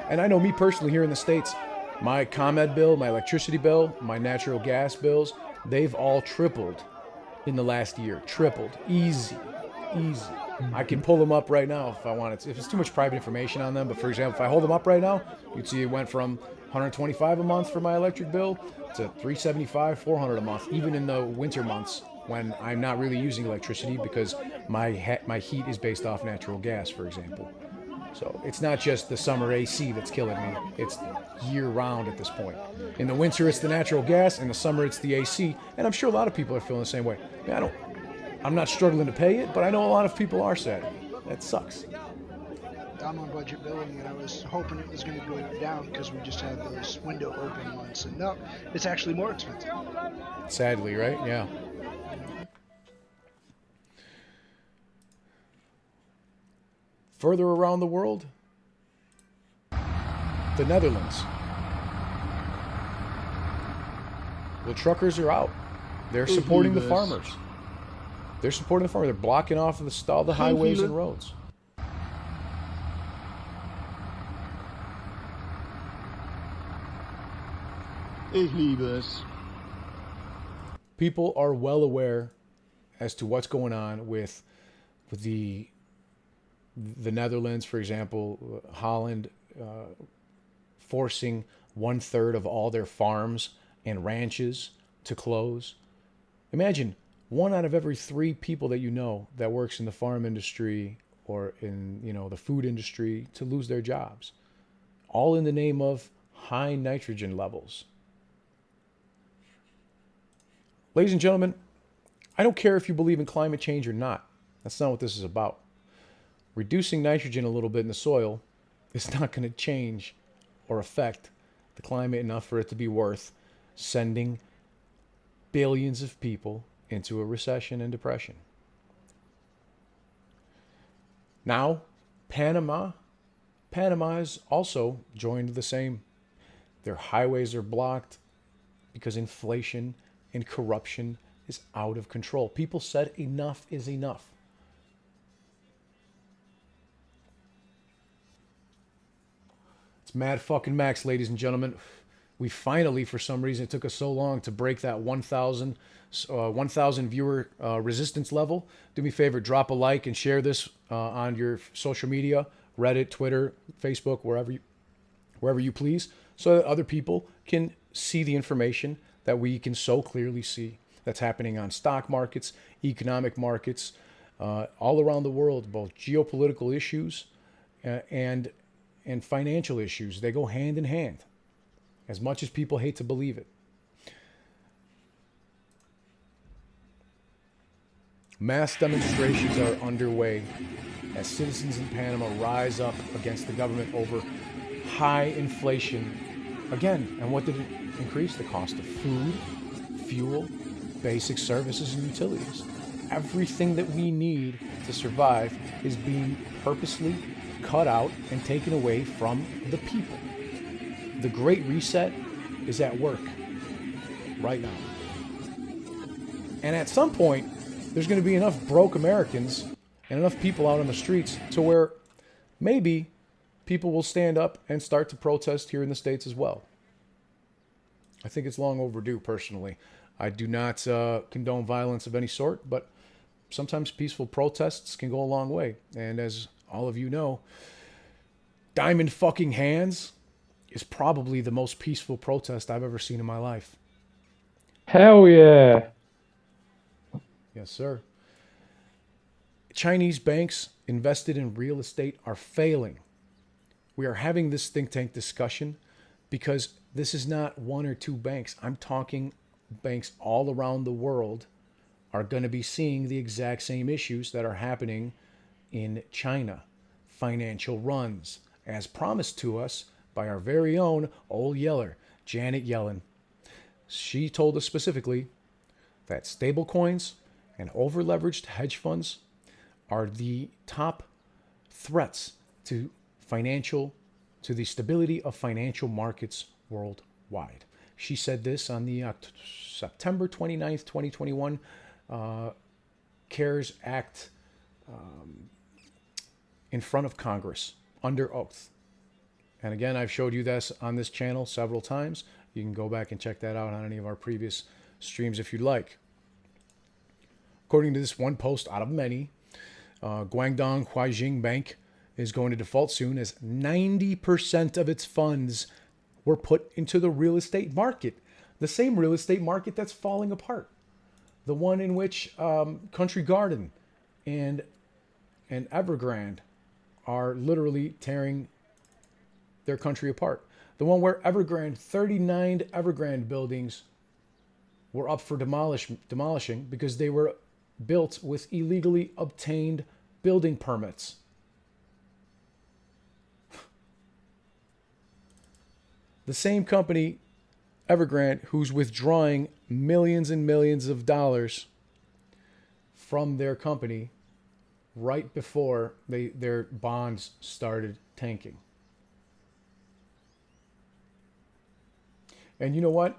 And I know me personally here in the States, my ComEd bill, my electricity bill, my natural gas bills, they've all tripled in the last year. Tripled. Easy. Easy. I can pull them up right now if I wanted to. If it's too much private information on them, but for example, if I hold them up right now, you'd see it went from $125 a month for my electric bill to $375, $400 a month, even in the winter months when I'm not really using electricity because my heat is based off natural gas, for example. So it's not just the summer AC that's killing me. It's year round at this point. In the winter, it's the natural gas. In the summer, it's the AC. And I'm sure a lot of people are feeling the same way. I'm not struggling to pay it, but I know a lot of people are sad. That sucks. I'm on budget billing, and I was hoping it was going to go down because we just had those window open months. And no, it's actually more expensive. Sadly, right? Yeah. Further around the world, the Netherlands. The truckers are out. They're supporting the farmers. They're supporting the farmers. They're blocking off all the highways and roads. Ich liebe es. People are well aware as to what's going on with the Netherlands, for example, Holland forcing 1/3 of all their farms and ranches to close. Imagine 1 out of every 3 people that you know that works in the farm industry or in the food industry to lose their jobs, all in the name of high nitrogen levels. Ladies and gentlemen, I don't care if you believe in climate change or not. That's not what this is about. Reducing nitrogen a little bit in the soil is not going to change or affect the climate enough for it to be worth sending billions of people into a recession and depression. Now, Panama is also joined the same. Their highways are blocked because inflation and corruption is out of control. People said enough is enough. It's Mad fucking Max, ladies and gentlemen. We finally, for some reason, it took us so long to break that 1,000 viewer resistance level. Do me a favor, drop a like and share this on your social media, Reddit, Twitter, Facebook, wherever you please, so that other people can see the information that we can so clearly see that's happening on stock markets, economic markets, all around the world, both geopolitical issues and financial issues. They go hand in hand, as much as people hate to believe it. Mass demonstrations are underway as citizens in Panama rise up against the government over high inflation again. And what did it increase? The cost of food, fuel, basic services, and utilities. Everything that we need to survive is being purposely cut out and taken away from the people. The Great Reset is at work right now. And at some point, there's going to be enough broke Americans and enough people out on the streets to where maybe people will stand up and start to protest here in the States as well. I think it's long overdue, personally. I do not condone violence of any sort, but sometimes peaceful protests can go a long way. And as all of you know, Diamond fucking Hands is probably the most peaceful protest I've ever seen in my life. Hell yeah. Yes, sir. Chinese banks invested in real estate are failing. We are having this think tank discussion because this is not 1 or 2 banks. I'm talking banks all around the world are going to be seeing the exact same issues that are happening in China. Financial runs, as promised to us by our very own old Yeller, Janet Yellen. She told us specifically that stablecoins and over-leveraged hedge funds are the top threats to the stability of financial markets worldwide. She said this on the September 29th, 2021 CARES Act in front of Congress under oath. And again, I've showed you this on this channel several times. You can go back and check that out on any of our previous streams if you'd like. According to this one post out of many, Guangdong Huaxing Bank is going to default soon as 90% of its funds were put into the real estate market. The same real estate market that's falling apart. The one in which Country Garden and Evergrande are literally tearing their country apart. The one where 39 Evergrande buildings were up for demolishing because they were built with illegally obtained building permits. The same company, Evergrande, who's withdrawing millions and millions of dollars from their company right before their bonds started tanking. And you know what?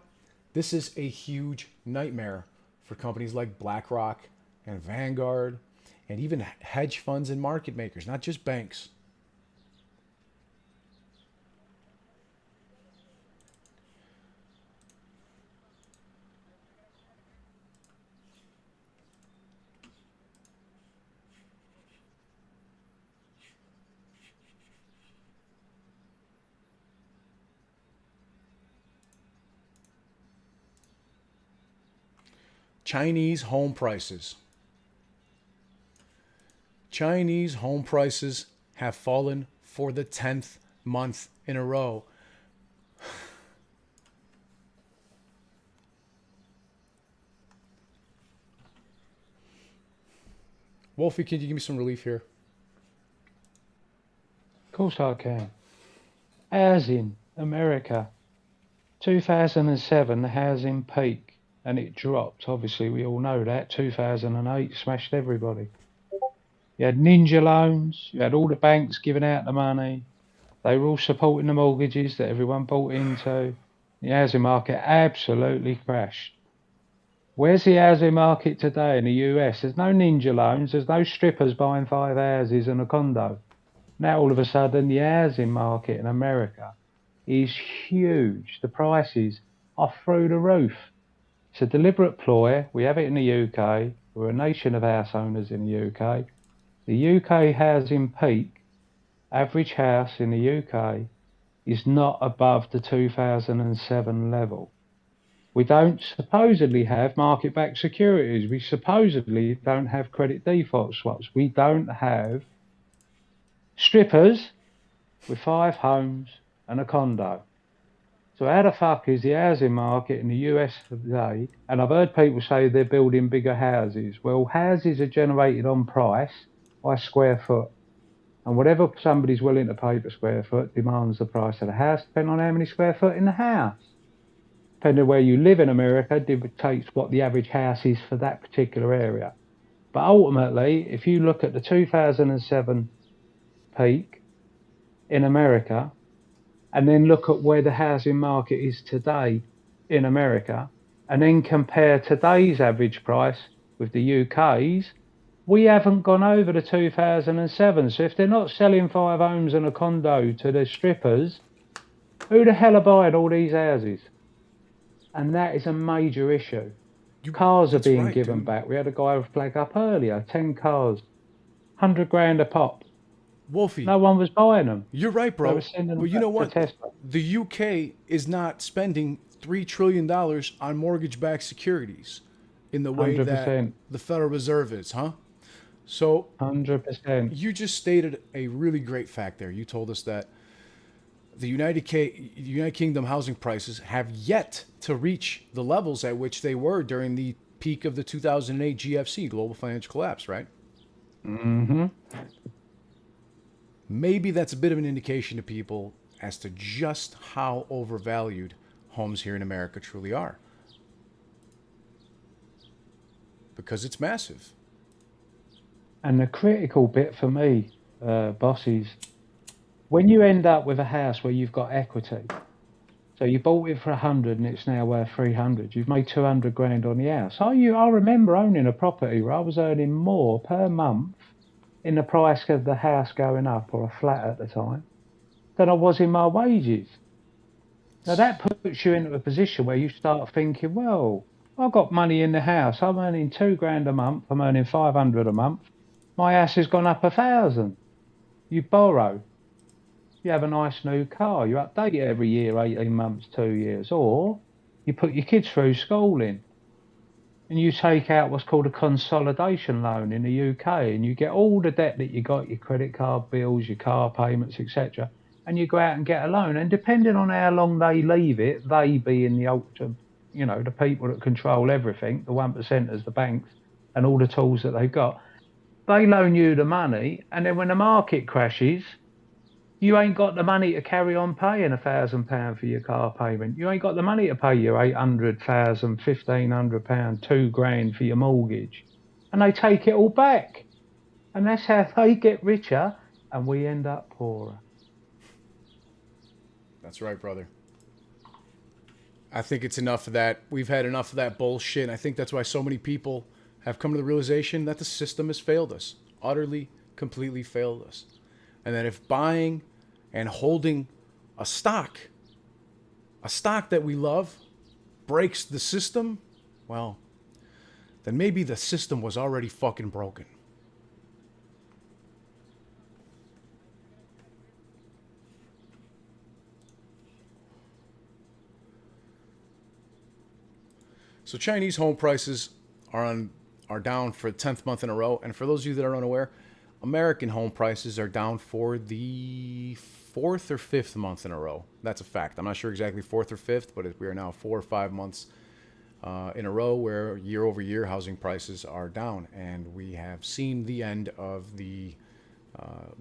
This is a huge nightmare for companies like BlackRock and Vanguard and even hedge funds and market makers, not just banks. Chinese home prices. Chinese home prices have fallen for the 10th month in a row. Wolfie, can you give me some relief here? Of course I can. Housing, America. 2007, the housing peak. And it dropped. Obviously, we all know that. 2008 smashed everybody. You had ninja loans. You had all the banks giving out the money. They were all supporting the mortgages that everyone bought into. The housing market absolutely crashed. Where's the housing market today in the US? There's no ninja loans. There's no strippers buying 5 houses and a condo. Now, all of a sudden, the housing market in America is huge. The prices are through the roof. It's a deliberate ploy. We have it in the UK. We're a nation of house owners in the UK. The UK housing peak, average house in the UK, is not above the 2007 level. We don't supposedly have market-backed securities. We supposedly don't have credit default swaps. We don't have strippers with 5 homes and a condo. So how the fuck is the housing market in the US today? And I've heard people say they're building bigger houses. Well, houses are generated on price by square foot. And whatever somebody's willing to pay per square foot demands the price of the house, depending on how many square foot in the house. Depending on where you live in America, dictates what the average house is for that particular area. But ultimately, if you look at the 2007 peak in America, and then look at where the housing market is today in America, and then compare today's average price with the UK's, we haven't gone over the 2007. So if they're not selling 5 homes and a condo to the strippers, who the hell are buying all these houses? And that is a major issue. Cars are being given back. We had a guy flag up earlier, 10 cars, 100 grand a pop. Wolfie, no one was buying them. You're right, bro. But you know what? The UK is not spending $3 trillion on mortgage-backed securities in the way 100%. that the Federal Reserve is, huh? So 100%. You just stated a really great fact there. You told us that the United Kingdom housing prices have yet to reach the levels at which they were during the peak of the 2008 GFC, global financial collapse, right? Mm-hmm. Maybe that's a bit of an indication to people as to just how overvalued homes here in America truly are. Because it's massive. And the critical bit for me, boss, is when you end up with a house where you've got equity, so you bought it for 100 and it's now worth 300, you've made 200 grand on the house. I remember owning a property where I was earning more per month in the price of the house going up, or a flat at the time, than I was in my wages. Now that puts you into a position where you start thinking, well, I've got money in the house. I'm earning 2 grand a month. I'm earning 500 a month. My house has gone up 1,000. You borrow. You have a nice new car. You update it every year, 18 months, 2 years. Or you put your kids through schooling and you take out what's called a consolidation loan in the UK, and you get all the debt that you got, your credit card bills, your car payments, etc., and you go out and get a loan. And depending on how long they leave it, they being the ultimate, the people that control everything, the 1%ers, the banks, and all the tools that they've got, they loan you the money, and then when the market crashes, you ain't got the money to carry on paying £1,000 for your car payment. You ain't got the money to pay your £800,000, £1,500, 2 grand for your mortgage. And they take it all back. And that's how they get richer and we end up poorer. That's right, brother. I think it's enough of that. We've had enough of that bullshit. I think that's why so many people have come to the realization that the system has failed us. Utterly, completely failed us. And that if buying and holding a stock that we love, breaks the system, well, then maybe the system was already fucking broken. So Chinese home prices are down for the 10th month in a row. And for those of you that are unaware, American home prices are down for the 4th or 5th month in a row. That's a fact. I'm not sure exactly 4th or 5th, but we are now 4 or 5 months in a row where year over year housing prices are down. And we have seen the end of the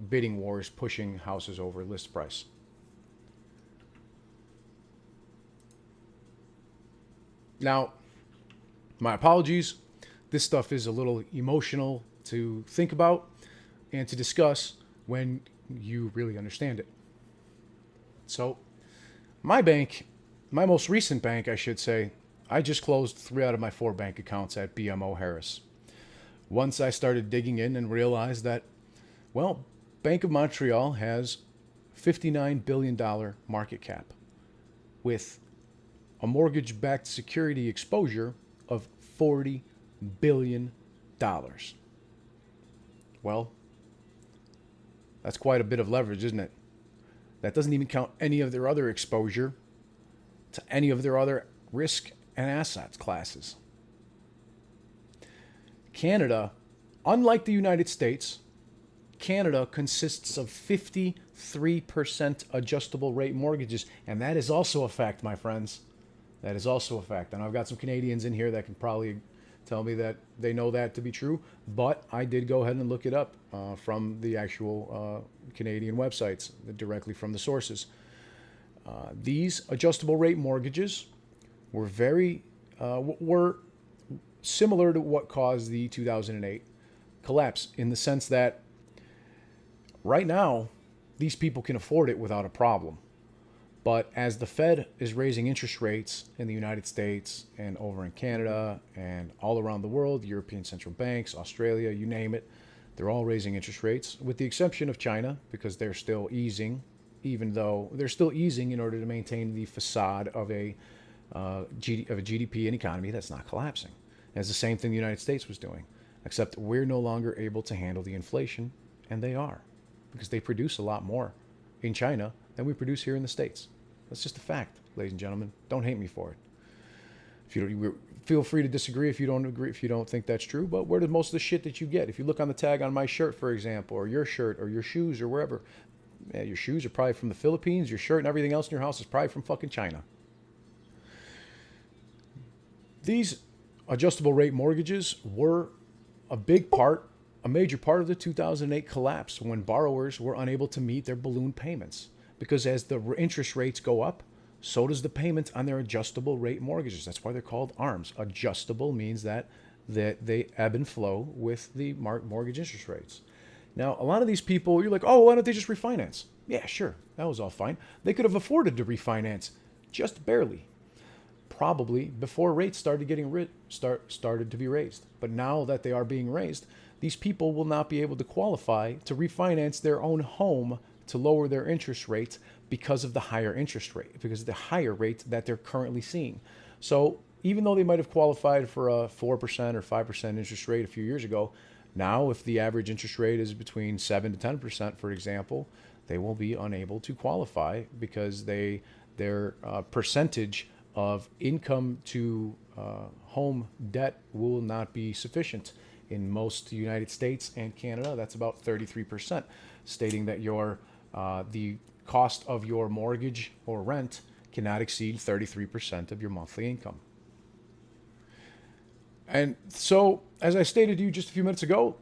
bidding wars pushing houses over list price. Now, my apologies. This stuff is a little emotional to think about and to discuss when you really understand it. So, my bank, my most recent bank, I should say, I just closed 3 out of my 4 bank accounts at BMO Harris. Once I started digging in and realized that, well, Bank of Montreal has $59 billion market cap with a mortgage-backed security exposure of $40 billion. Well, that's quite a bit of leverage, isn't it? That doesn't even count any of their other exposure to any of their other risk and assets classes. Canada, unlike the United States, Canada consists of 53% adjustable rate mortgages, and that is also a fact, my friends. That is also a fact. And I've got some Canadians in here that can probably tell me that they know that to be true, but I did go ahead and look it up from the actual Canadian websites, directly from the sources. These adjustable rate mortgages were were similar to what caused the 2008 collapse, in the sense that right now these people can afford it without a problem. But as the Fed is raising interest rates in the United States and over in Canada and all around the world, European central banks, Australia, you name it, they're all raising interest rates, with the exception of China, because they're still easing, even though they're still easing in order to maintain the facade of a GDP and economy that's not collapsing. And it's the same thing the United States was doing, except we're no longer able to handle the inflation, and they are, because they produce a lot more in China than we produce here in the States. That's just a fact, ladies and gentlemen. Don't hate me for it. If you don't, feel free to disagree if you don't agree, if you don't think that's true. But where does most of the shit that you get? If you look on the tag on my shirt, for example, or your shirt, or your shoes, or wherever, your shoes are probably from the Philippines. Your shirt and everything else in your house is probably from fucking China. These adjustable rate mortgages were a major part of the 2008 collapse, when borrowers were unable to meet their balloon payments. Because as the interest rates go up, so does the payment on their adjustable rate mortgages. That's why they're called ARMs. Adjustable means that that they ebb and flow with the mortgage interest rates. Now, a lot of these people, you're like, oh, why don't they just refinance? Yeah, sure, that was all fine. They could have afforded to refinance, just barely. Probably before rates started getting started to be raised. But now that they are being raised, these people will not be able to qualify to refinance their own home to lower their interest rates because of the higher interest rate, because of the higher rate that they're currently seeing. So even though they might have qualified for a 4% or 5% interest rate a few years ago, now if the average interest rate is between 7 to 10%, for example, they will be unable to qualify because their percentage of income to home debt will not be sufficient. In most United States and Canada, that's about 33%, stating that the cost of your mortgage or rent cannot exceed 33% of your monthly income. And so, as I stated to you just a few minutes ago,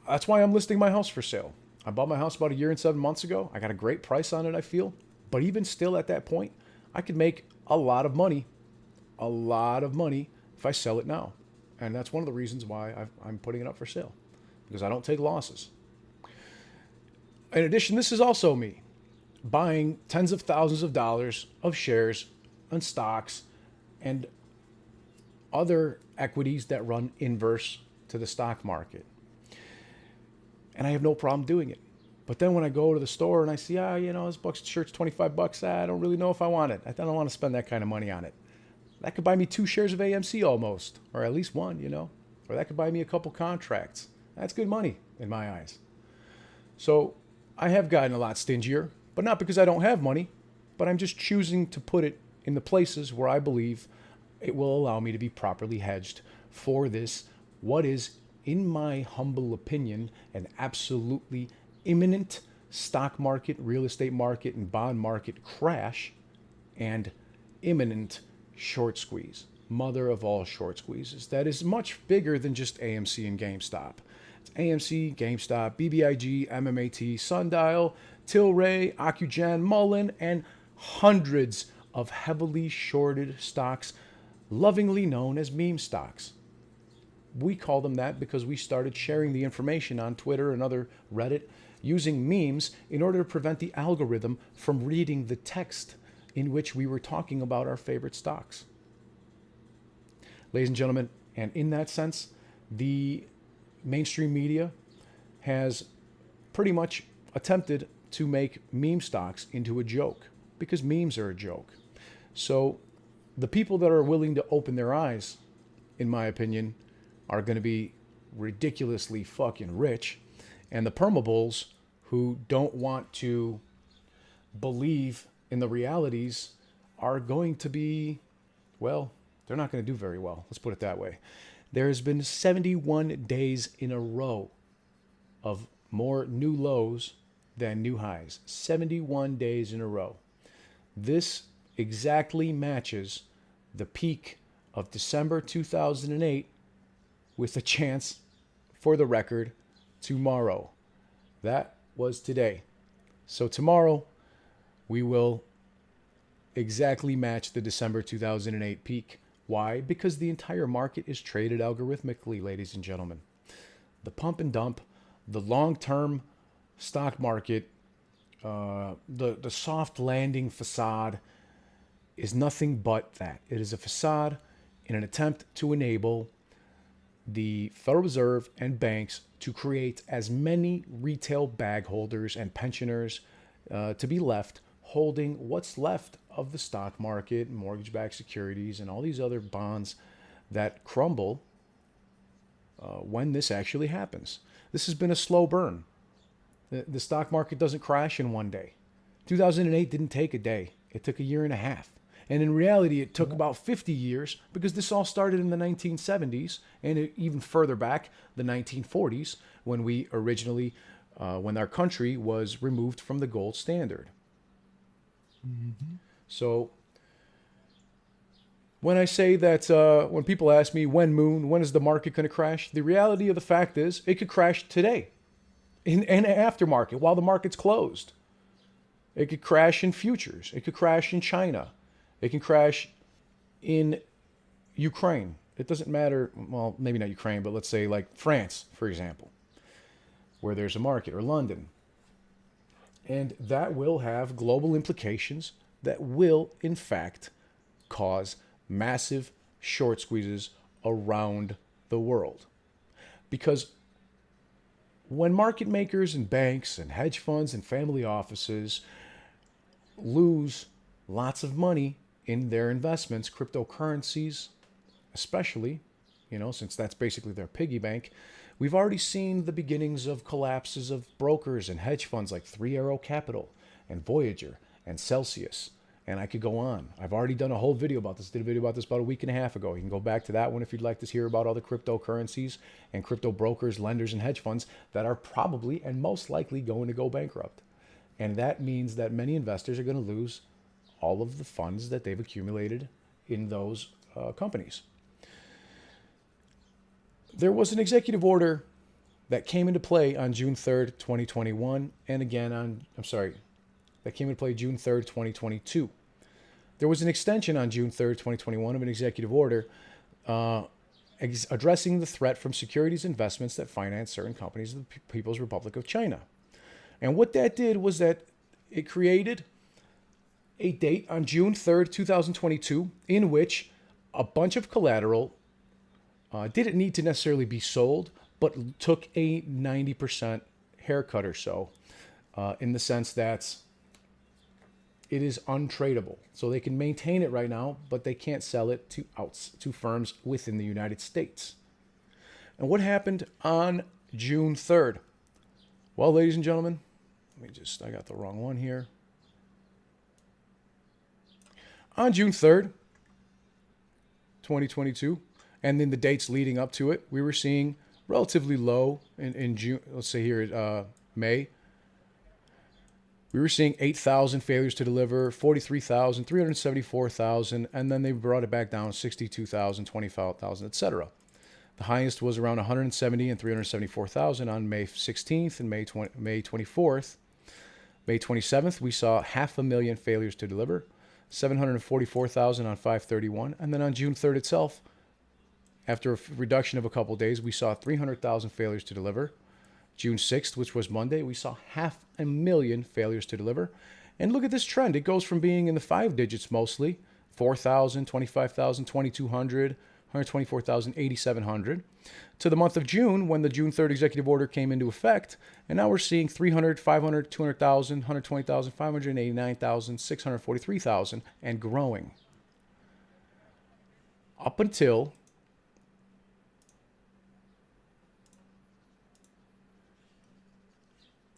that's why I'm listing my house for sale. I bought my house about 1 year and 7 months ago. I got a great price on it, I feel. But even still at that point, I could make a lot of money if I sell it now. And that's one of the reasons why I'm putting it up for sale, because I don't take losses. In addition, this is also me buying tens of thousands of dollars of shares and stocks and other equities that run inverse to the stock market. And I have no problem doing it. But then when I go to the store and I see, this shirt's $25, I don't really know if I want it. I don't want to spend that kind of money on it. That could buy me 2 shares of AMC almost, or at least one, or that could buy me a couple contracts. That's good money in my eyes. So I have gotten a lot stingier, but not because I don't have money, but I'm just choosing to put it in the places where I believe it will allow me to be properly hedged for this, what is, in my humble opinion, an absolutely imminent stock market, real estate market, and bond market crash, and imminent short squeeze, mother of all short squeezes. That is much bigger than just AMC and GameStop. It's AMC, GameStop, BBIG, MMAT, Sundial, Tilray, Ocugen, Mullen, and hundreds of heavily shorted stocks, lovingly known as meme stocks. We call them that because we started sharing the information on Twitter and other Reddit using memes in order to prevent the algorithm from reading the text in which we were talking about our favorite stocks. Ladies and gentlemen, and in that sense, the mainstream media has pretty much attempted to make meme stocks into a joke, because memes are a joke. So the people that are willing to open their eyes, in my opinion, are going to be ridiculously fucking rich, and the permabulls who don't want to believe in the realities are going to be, well, they're not going to do very well. Let's put it that way. There has been 71 days in a row of more new lows than new highs. 71 days in a row. This exactly matches the peak of December 2008 with a chance, for the record, tomorrow. That was today. So tomorrow, we will exactly match the December 2008 peak. Why? Because the entire market is traded algorithmically, ladies and gentlemen. The pump and dump, the long-term stock market, the soft landing facade is nothing but that. It is a facade in an attempt to enable the Federal Reserve and banks to create as many retail bag holders and pensioners to be left holding what's left of the stock market, mortgage-backed securities, and all these other bonds that crumble when this actually happens. This has been a slow burn. The stock market doesn't crash in one day. 2008 didn't take a day. It took a year and a half. And in reality, it took about 50 years because this all started in the 1970s and even further back, the 1940s, when we originally, when our country was removed from the gold standard. Mm-hmm. So when I say that, when people ask me when is the market going to crash? The reality of the fact is it could crash today in aftermarket while the market's closed. It could crash in futures. It could crash in China. It can crash in Ukraine. It doesn't matter, well, maybe not Ukraine, but let's say like France, for example, where there's a market, or London. And that will have global implications that will, in fact, cause massive short squeezes around the world. Because when market makers and banks and hedge funds and family offices lose lots of money in their investments, cryptocurrencies especially, since that's basically their piggy bank, we've already seen the beginnings of collapses of brokers and hedge funds like Three Arrow Capital and Voyager and Celsius. And I could go on. I've already done a whole video about this. Did a video about this about a week and a half ago. You can go back to that one if you'd like to hear about all the cryptocurrencies and crypto brokers, lenders, and hedge funds that are probably and most likely going to go bankrupt. And that means that many investors are going to lose all of the funds that they've accumulated in those companies. There was an executive order that came into play on June 3rd, 2021, and again that came into play June 3rd, 2022. There was an extension on June 3rd, 2021 of an executive order addressing the threat from securities investments that finance certain companies of the People's Republic of China. And what that did was that it created a date on June 3rd, 2022, in which a bunch of collateral didn't need to necessarily be sold, but took a 90% haircut or so, in the sense that it is untradeable. So they can maintain it right now, but they can't sell it to firms within the United States. And what happened on June 3rd? Well, ladies and gentlemen, I got the wrong one here. On June 3rd, 2022, and then the dates leading up to it, we were seeing relatively low in June, let's say here, May. We were seeing 8,000 failures to deliver, 43,000, 374,000, and then they brought it back down 62,000, 25,000, etc. The highest was around 170 and 374,000 on May 16th and May 24th. May 27th, we saw 500,000 failures to deliver, 744,000 on 5/31, and then on June 3rd itself, after a reduction of a couple of days, we saw 300,000 failures to deliver. June 6th, which was Monday, we saw 500,000 failures to deliver. And look at this trend. It goes from being in the 5 digits mostly, 4,000, 25,000, 2,200, 124,000, 8,700, to the month of June when the June 3rd executive order came into effect. And now we're seeing 300, 500, 200,000, 120,000, 589,000, 643,000, and growing. Up until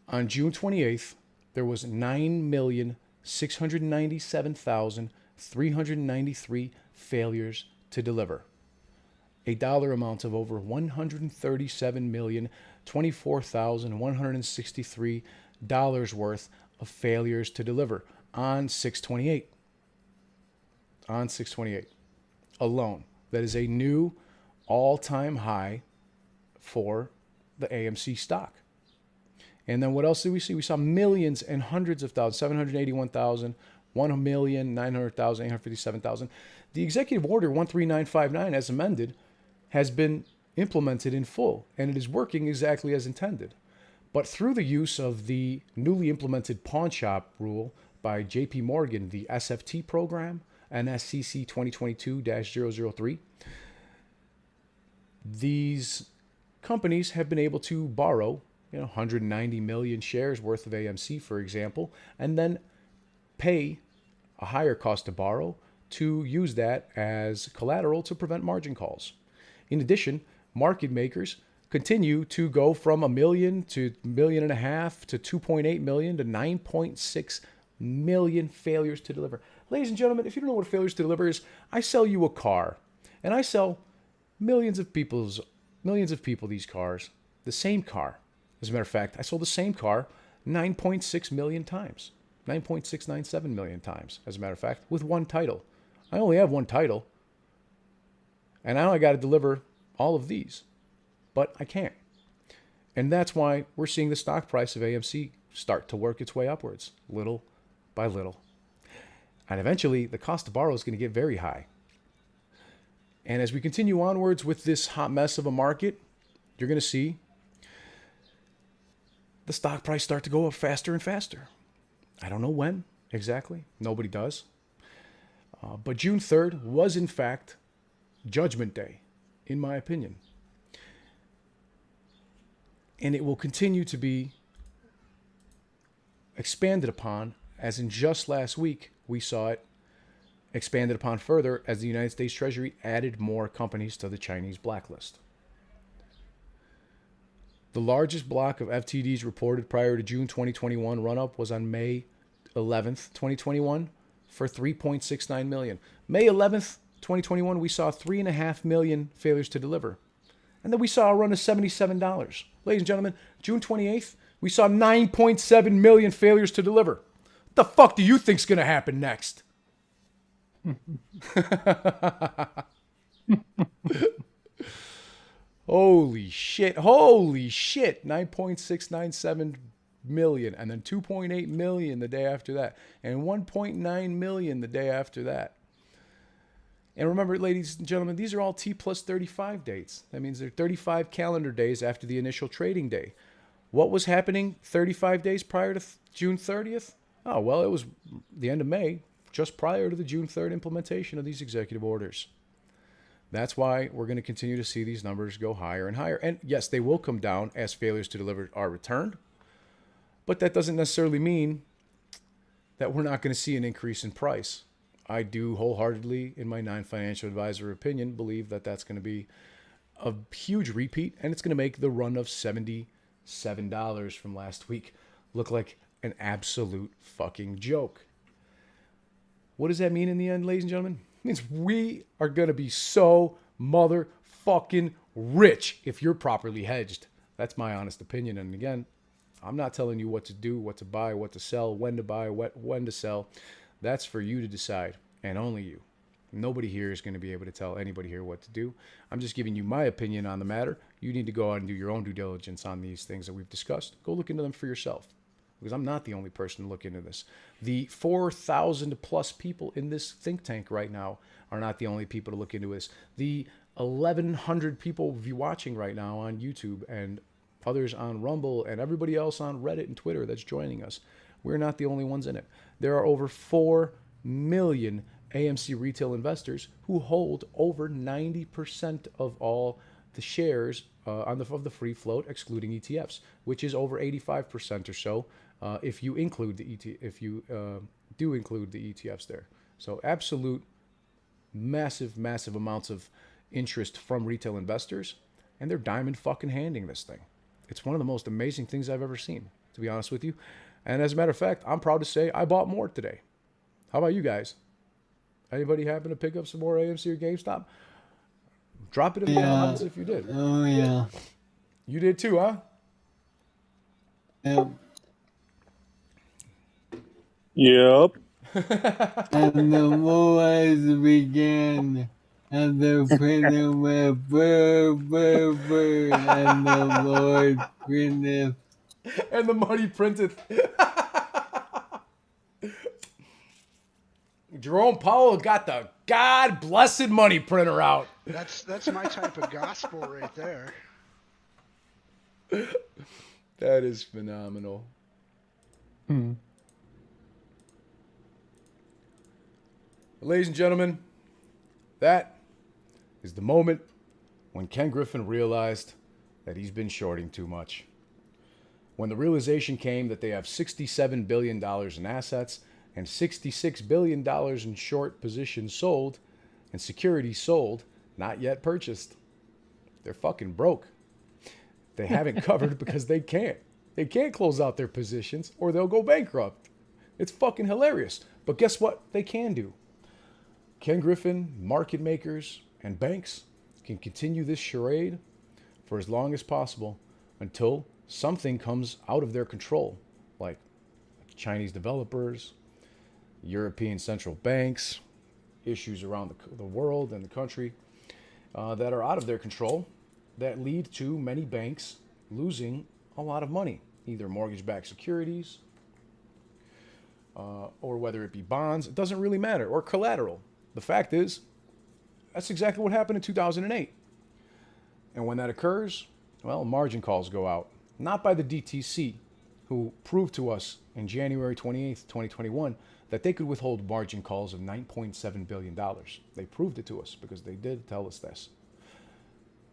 on June 28th, there was 9,697,393 failures to deliver. A dollar amount of over $137,024,163 worth of failures to deliver on 6/28. On 6/28 alone. That is a new all-time high for the AMC stock. And then what else did we see? We saw millions and hundreds of thousands, 781,000, 1,900,000, 857,000. The executive order 13959 as amended has been implemented in full, and it is working exactly as intended. But through the use of the newly implemented pawn shop rule by JP Morgan, the SFT program, and SCC 2022-003, these companies have been able to borrow 190 million shares worth of AMC, for example, and then pay a higher cost to borrow to use that as collateral to prevent margin calls. In addition, market makers continue to go from 1 million to 1.5 million to 2.8 million to 9.6 million failures to deliver. Ladies and gentlemen, if you don't know what failures to deliver is, I sell you a car, and I sell millions of people these cars, the same car. As a matter of fact, I sold the same car 9.6 million times, 9.697 million times, as a matter of fact, with one title. I only have one title, and now I got to deliver all of these, but I can't. And that's why we're seeing the stock price of AMC start to work its way upwards, little by little. And eventually, the cost to borrow is going to get very high. And as we continue onwards with this hot mess of a market, you're going to see the stock price start to go up faster and faster. I don't know when exactly. Nobody does. But June 3rd was, in fact, Judgment Day, in my opinion. And it will continue to be expanded upon, as in just last week, we saw it expanded upon further as the United States Treasury added more companies to the Chinese blacklist. The largest block of FTDs reported prior to June 2021 run-up was on May 11th, 2021 for 3.69 million. May 11th, 2021, we saw 3.5 million failures to deliver. And then we saw a run of $77. Ladies and gentlemen, June 28th, we saw 9.7 million failures to deliver. What the fuck do you think's going to happen next? Holy shit. 9.697 million, and then 2.8 million the day after that, and 1.9 million the day after that. And remember, ladies and gentlemen, these are all T plus 35 dates. That means they're 35 calendar days after the initial trading day. What was happening 35 days prior to June 30th? Oh, well, it was the end of May, just prior to the June 3rd implementation of these executive orders. That's why we're going to continue to see these numbers go higher and higher. And yes, they will come down as failures to deliver are returned. But that doesn't necessarily mean that we're not going to see an increase in price. I do wholeheartedly, in my non-financial advisor opinion, believe that that's going to be a huge repeat, and it's going to make the run of $77 from last week look like an absolute fucking joke. What does that mean in the end, ladies and gentlemen? It means we are going to be so motherfucking rich if you're properly hedged. That's my honest opinion. And again, I'm not telling you what to do, what to buy, what to sell, when to buy, when to sell. That's for you to decide, and only you. Nobody here is going to be able to tell anybody here what to do. I'm just giving you my opinion on the matter. You need to go out and do your own due diligence on these things that we've discussed. Go look into them for yourself, because I'm not the only person to look into this. The 4,000 plus people in this think tank right now are not the only people to look into this. The 1,100 people watching right now on YouTube and others on Rumble and everybody else on Reddit and Twitter that's joining us, we're not the only ones in it. There are over 4 million AMC retail investors who hold over 90% of all the shares of the free float, excluding ETFs, which is over 85% or so if you include the do include the ETFs there. So absolute massive amounts of interest from retail investors, and they're diamond fucking handing this thing. It's one of the most amazing things I've ever seen, to be honest with you. And as a matter of fact, I'm proud to say I bought more today. How about you guys? Anybody happen to pick up some more AMC or GameStop? Drop it in the comments if you did. Oh, yeah. You did too, huh? Yep. Yep. And the more as began, and the printer went burr, burr, burr, and the Lord printeth. And the money printed. Jerome Powell got the God-blessed money printer out. That's my type of gospel right there. That is phenomenal. Ladies and gentlemen, that is the moment when Ken Griffin realized that he's been shorting too much. When the realization came that they have $67 billion in assets and $66 billion in short positions sold and securities sold, not yet purchased. They're fucking broke. They haven't covered because they can't. They can't close out their positions or they'll go bankrupt. It's fucking hilarious. But guess what they can do? Ken Griffin, market makers, and banks can continue this charade for as long as possible until something comes out of their control, like Chinese developers, European central banks, issues around the world and the country that are out of their control that lead to many banks losing a lot of money, either mortgage-backed securities or whether it be bonds. It doesn't really matter, or collateral. The fact is, That's exactly what happened in 2008. And when that occurs, well, margin calls go out. Not by the DTC, who proved to us in January 28th, 2021, that they could withhold margin calls of $9.7 billion. They proved it to us because they did tell us this.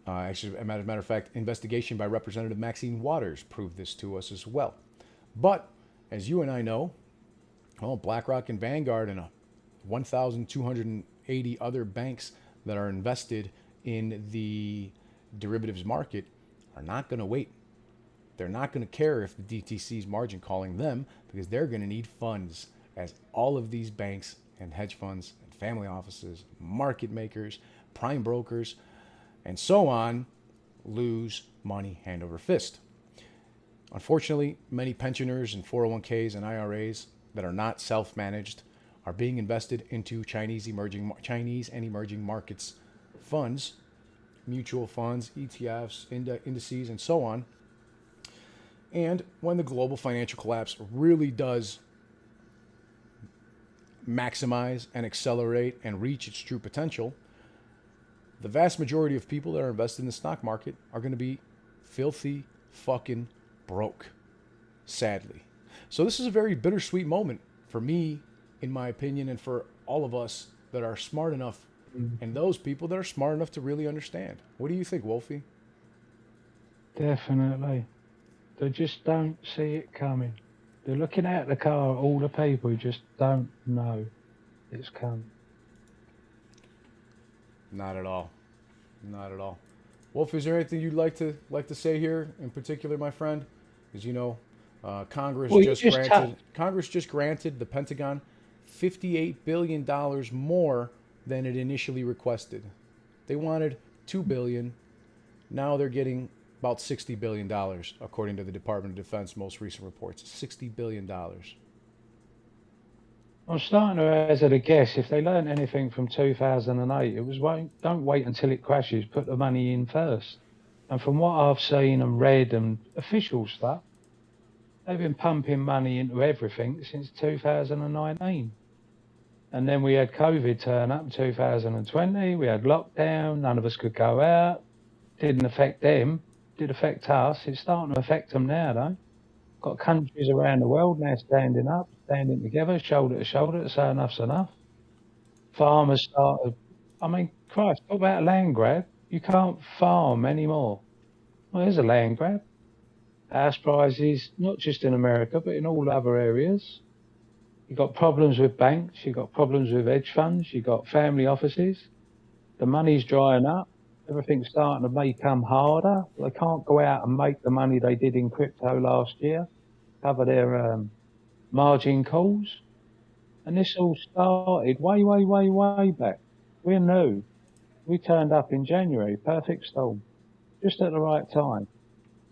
Actually, as a matter of fact, investigation by Representative Maxine Waters proved this to us as well. But as you and I know, well, BlackRock and Vanguard and 1,280 other banks that are invested in the derivatives market are not going to wait. They're not going to care if the DTC is margin calling them because they're going to need funds, as all of these banks and hedge funds and family offices, market makers, prime brokers, and so on lose money hand over fist. Unfortunately, many pensioners and 401ks and IRAs that are not self-managed are being invested into Chinese and emerging markets funds, mutual funds, ETFs, indices, and so on. And when the global financial collapse really does maximize and accelerate and reach its true potential, the vast majority of people that are invested in the stock market are going to be filthy fucking broke, sadly. So this is a very bittersweet moment for me, in my opinion, and for all of us that are smart enough, and those people that are smart enough to really understand. What do you think, Wolfie? Definitely. They just don't see it coming. They're looking at the car, all the people who just don't know it's coming. Not at all. Not at all. Wolf, is there anything you'd like to say here in particular, my friend? As you know, Congress just granted the Pentagon $58 billion more than it initially requested. They wanted $2 billion. Now they're getting about $60 billion, according to the Department of Defense most recent reports. $60 billion. I'm starting to hazard a guess. If they learned anything from 2008, it was don't wait until it crashes, put the money in first. And from what I've seen and read and official stuff, they've been pumping money into everything since 2019. And then we had COVID turn up in 2020. We had lockdown. None of us could go out. Didn't affect them. Did affect us. It's starting to affect them now, though. Got countries around the world now standing up, standing together, shoulder to shoulder, to say enough's enough. Farmers started, I mean, Christ, talk about a land grab. You can't farm anymore. Well, there's a land grab. House prices, not just in America, but in all other areas. You've got problems with banks, you've got problems with hedge funds, you've got family offices. The money's drying up. Everything's starting to become harder. They can't go out and make the money they did in crypto last year, cover their margin calls. And this all started way back. We're new. We turned up in January, perfect storm, just at the right time.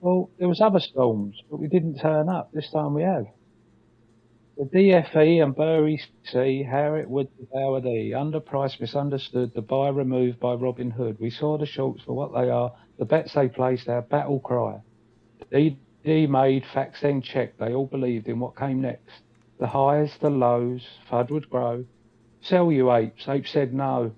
Well, there was other storms, but we didn't turn up. This time we have. The DFE and Bury C, Harriet Wood, Howard-E, underpriced, misunderstood, the buy removed by Robin Hood. We saw the shorts for what they are, the bets they placed, our battle cry. DD made, facts then checked, they all believed in what came next. The highs, the lows, FUD would grow. Sell you apes, apes said no.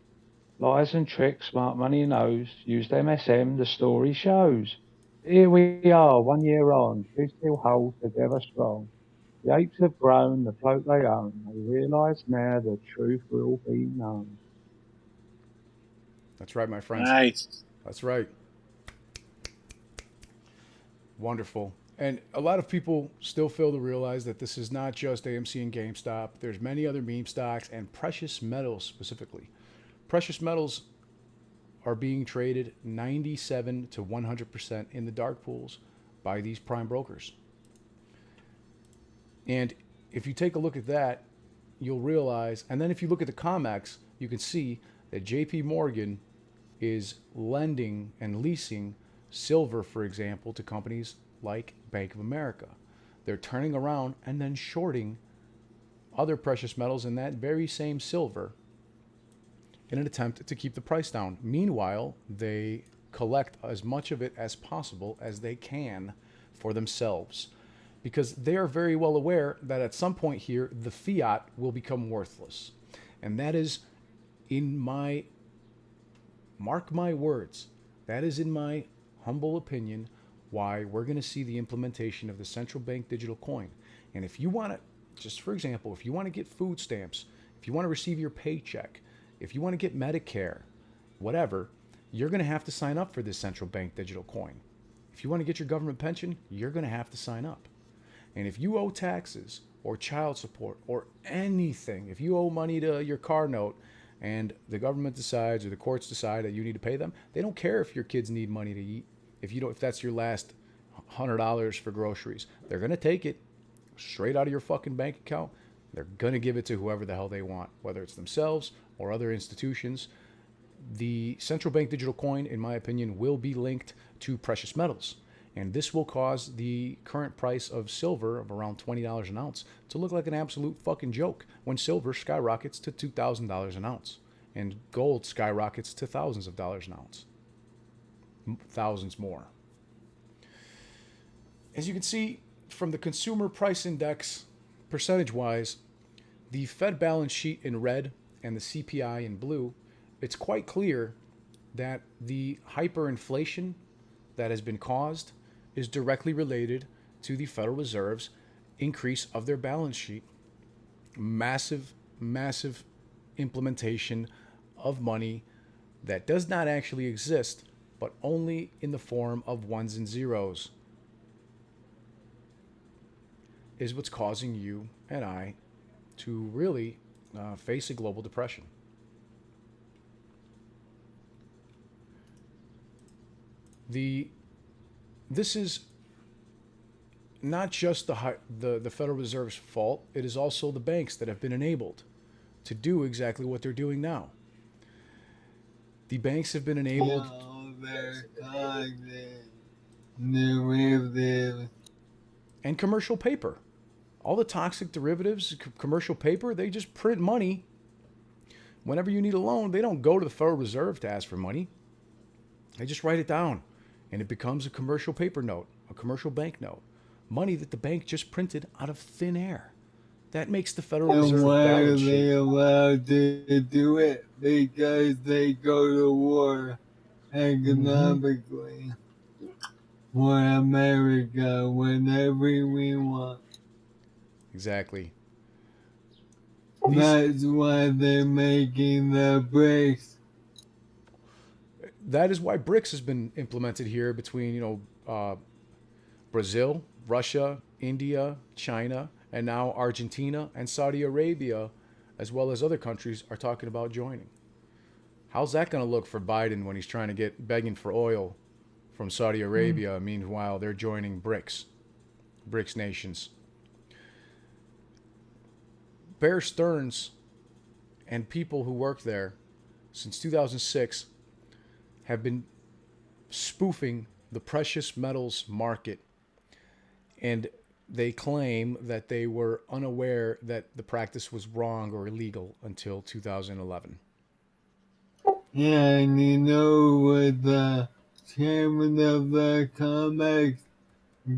Lies and tricks, smart money knows, used MSM, the story shows. Here we are, 1 year on, truth still holds together strong. The apes have grown, the float they own. They realise now the truth will be known. That's right, my friends. Nice. That's right. Wonderful. And a lot of people still fail to realize that this is not just AMC and GameStop. There's many other meme stocks and precious metals specifically. Precious metals are being traded 97 to 100% in the dark pools by these prime brokers. And if you take a look at that, you'll realize, and then if you look at the COMEX, you can see that JP Morgan is lending and leasing silver, for example, to companies like Bank of America. They're turning around and then shorting other precious metals in that very same silver in an attempt to keep the price down. Meanwhile, they collect as much of it as possible as they can for themselves, because they are very well aware that at some point here, the fiat will become worthless. And that is, in my mark my words, that is, in my humble opinion, why we're going to see the implementation of the central bank digital coin. And if you want to, just for example, if you want to get food stamps, if you want to receive your paycheck, if you want to get Medicare, whatever, you're going to have to sign up for this central bank digital coin. If you want to get your government pension, you're going to have to sign up. And if you owe taxes or child support or anything, if you owe money to your car note and the government decides or the courts decide that you need to pay them, they don't care if your kids need money to eat. If that's your last $100 for groceries, they're going to take it straight out of your fucking bank account. They're going to give it to whoever the hell they want, whether it's themselves or other institutions. The central bank digital coin, in my opinion, will be linked to precious metals. And this will cause the current price of silver of around $20 an ounce to look like an absolute fucking joke when silver skyrockets to $2,000 an ounce and gold skyrockets to thousands of dollars an ounce. Thousands more. As you can see from the consumer price index, percentage-wise, the Fed balance sheet in red and the CPI in blue, it's quite clear that the hyperinflation that has been caused is directly related to the Federal Reserve's increase of their balance sheet. Massive, massive implementation of money that does not actually exist, but only in the form of ones and zeros, is what's causing you and I to really face a global depression. This is not just the Federal Reserve's fault. It is also the banks that have been enabled to do exactly what they're doing now. The banks have been enabled. And commercial paper. All the toxic derivatives, commercial paper, they just print money. Whenever you need a loan, they don't go to the Federal Reserve to ask for money. They just write it down, and it becomes a commercial paper note, a commercial bank note. Money that the bank just printed out of thin air. That makes the Federal Reserve balance sheet. And why are they allowed to do it? Because they go to war economically for America whenever we want. Exactly. That's why they're making the BRICS. That is why BRICS has been implemented here between, Brazil, Russia, India, China, and now Argentina and Saudi Arabia, as well as other countries, are talking about joining. How's that going to look for Biden when he's trying to begging for oil from Saudi Arabia? Meanwhile, they're joining BRICS nations. Bear Stearns and people who work there since 2006 have been spoofing the precious metals market, and they claim that they were unaware that the practice was wrong or illegal until 2011. Yeah, and you know what the chairman of the COMEX,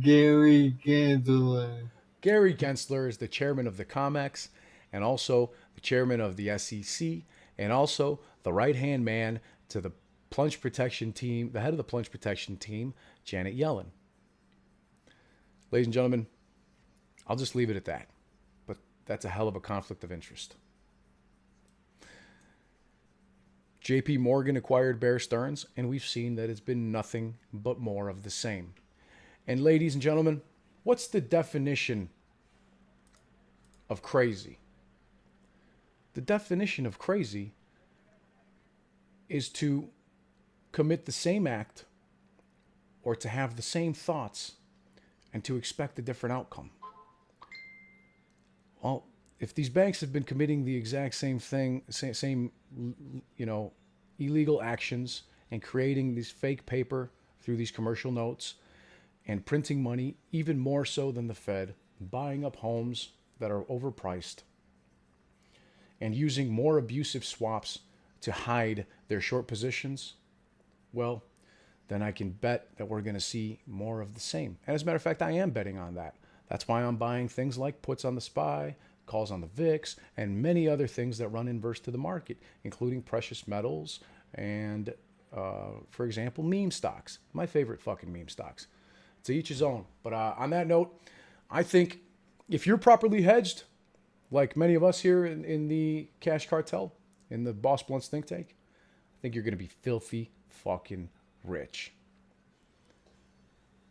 Gary Gensler. Gary Gensler is the chairman of the COMEX and also the chairman of the SEC and also the right-hand man to the plunge protection team, the head of the plunge protection team, Janet Yellen. Ladies and gentlemen, I'll just leave it at that. But that's a hell of a conflict of interest. JP Morgan acquired Bear Stearns, and we've seen that it's been nothing but more of the same. And ladies and gentlemen, what's the definition of crazy? The definition of crazy is to commit the same act or to have the same thoughts and to expect a different outcome. Well, if these banks have been committing the exact same thing, same illegal actions and creating this fake paper through these commercial notes and printing money, even more so than the Fed, buying up homes that are overpriced and using more abusive swaps to hide their short positions, well, then I can bet that we're going to see more of the same. And as a matter of fact, I am betting on that. That's why I'm buying things like puts on the SPY, calls on the VIX, and many other things that run inverse to the market, including precious metals and for example, meme stocks. My favorite fucking meme stocks. To each his own. But on that note, I think if you're properly hedged, like many of us here in the Cash Cartel, in the Boss Blunts think tank, I think you're going to be filthy fucking rich.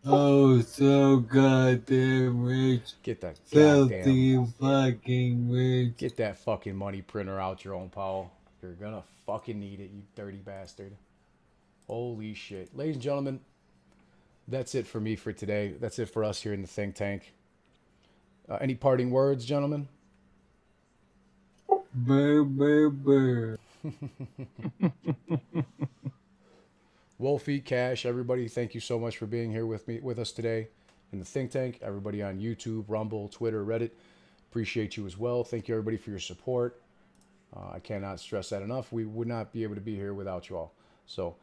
Oh, so goddamn rich. Get that Filthy goddamn fucking rich. Get that fucking money printer out, Jerome Powell. You're gonna fucking need it, you dirty bastard. Holy shit. Ladies and gentlemen, that's it for me for today. That's it for us here in the think tank. Any parting words, gentlemen? Brr, brr, brr. Wolfie, Cash, everybody, thank you so much for being here with us today in the think tank. Everybody on YouTube, Rumble, Twitter, Reddit, appreciate you as well. Thank you, everybody, for your support. I cannot stress that enough. We would not be able to be here without you all. So,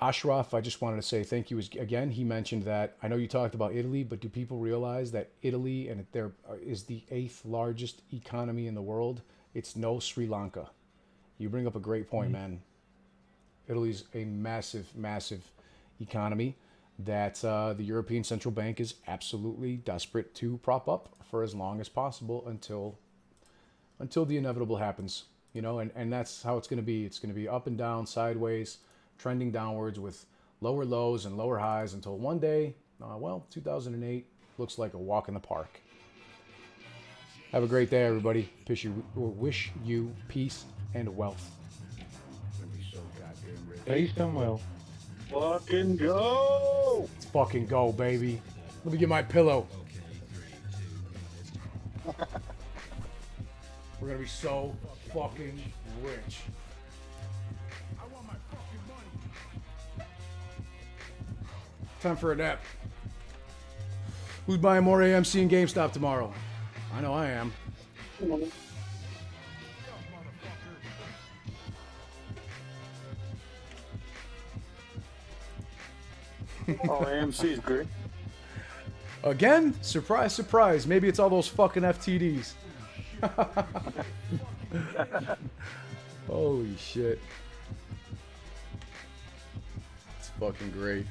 Ashraf, I just wanted to say thank you again. He mentioned that, I know you talked about Italy, but do people realize that Italy and there is the 8th largest economy in the world? It's no Sri Lanka. You bring up a great point, man. Italy's a massive, massive economy that the European Central Bank is absolutely desperate to prop up for as long as possible until the inevitable happens. You know, and that's how it's going to be. It's going to be up and down, sideways, trending downwards with lower lows and lower highs until one day, 2008 looks like a walk in the park. Have a great day, everybody. Wish you peace and wealth. Peace and wealth. Fucking go! Let's fucking go, baby. Let me get my pillow. We're gonna be so fucking rich. I want my fucking money. Time for a nap. Who's buying more AMC and GameStop tomorrow? I know I am. Oh, AMC's great. Again? Surprise, surprise. Maybe it's all those fucking FTDs. Holy shit. It's fucking great.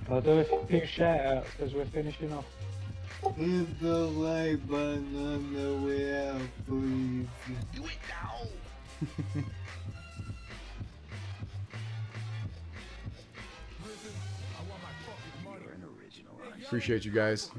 I'll do a few shout outs as we're finishing off. Hit the like button on the way out, please. Do it now! Appreciate you guys.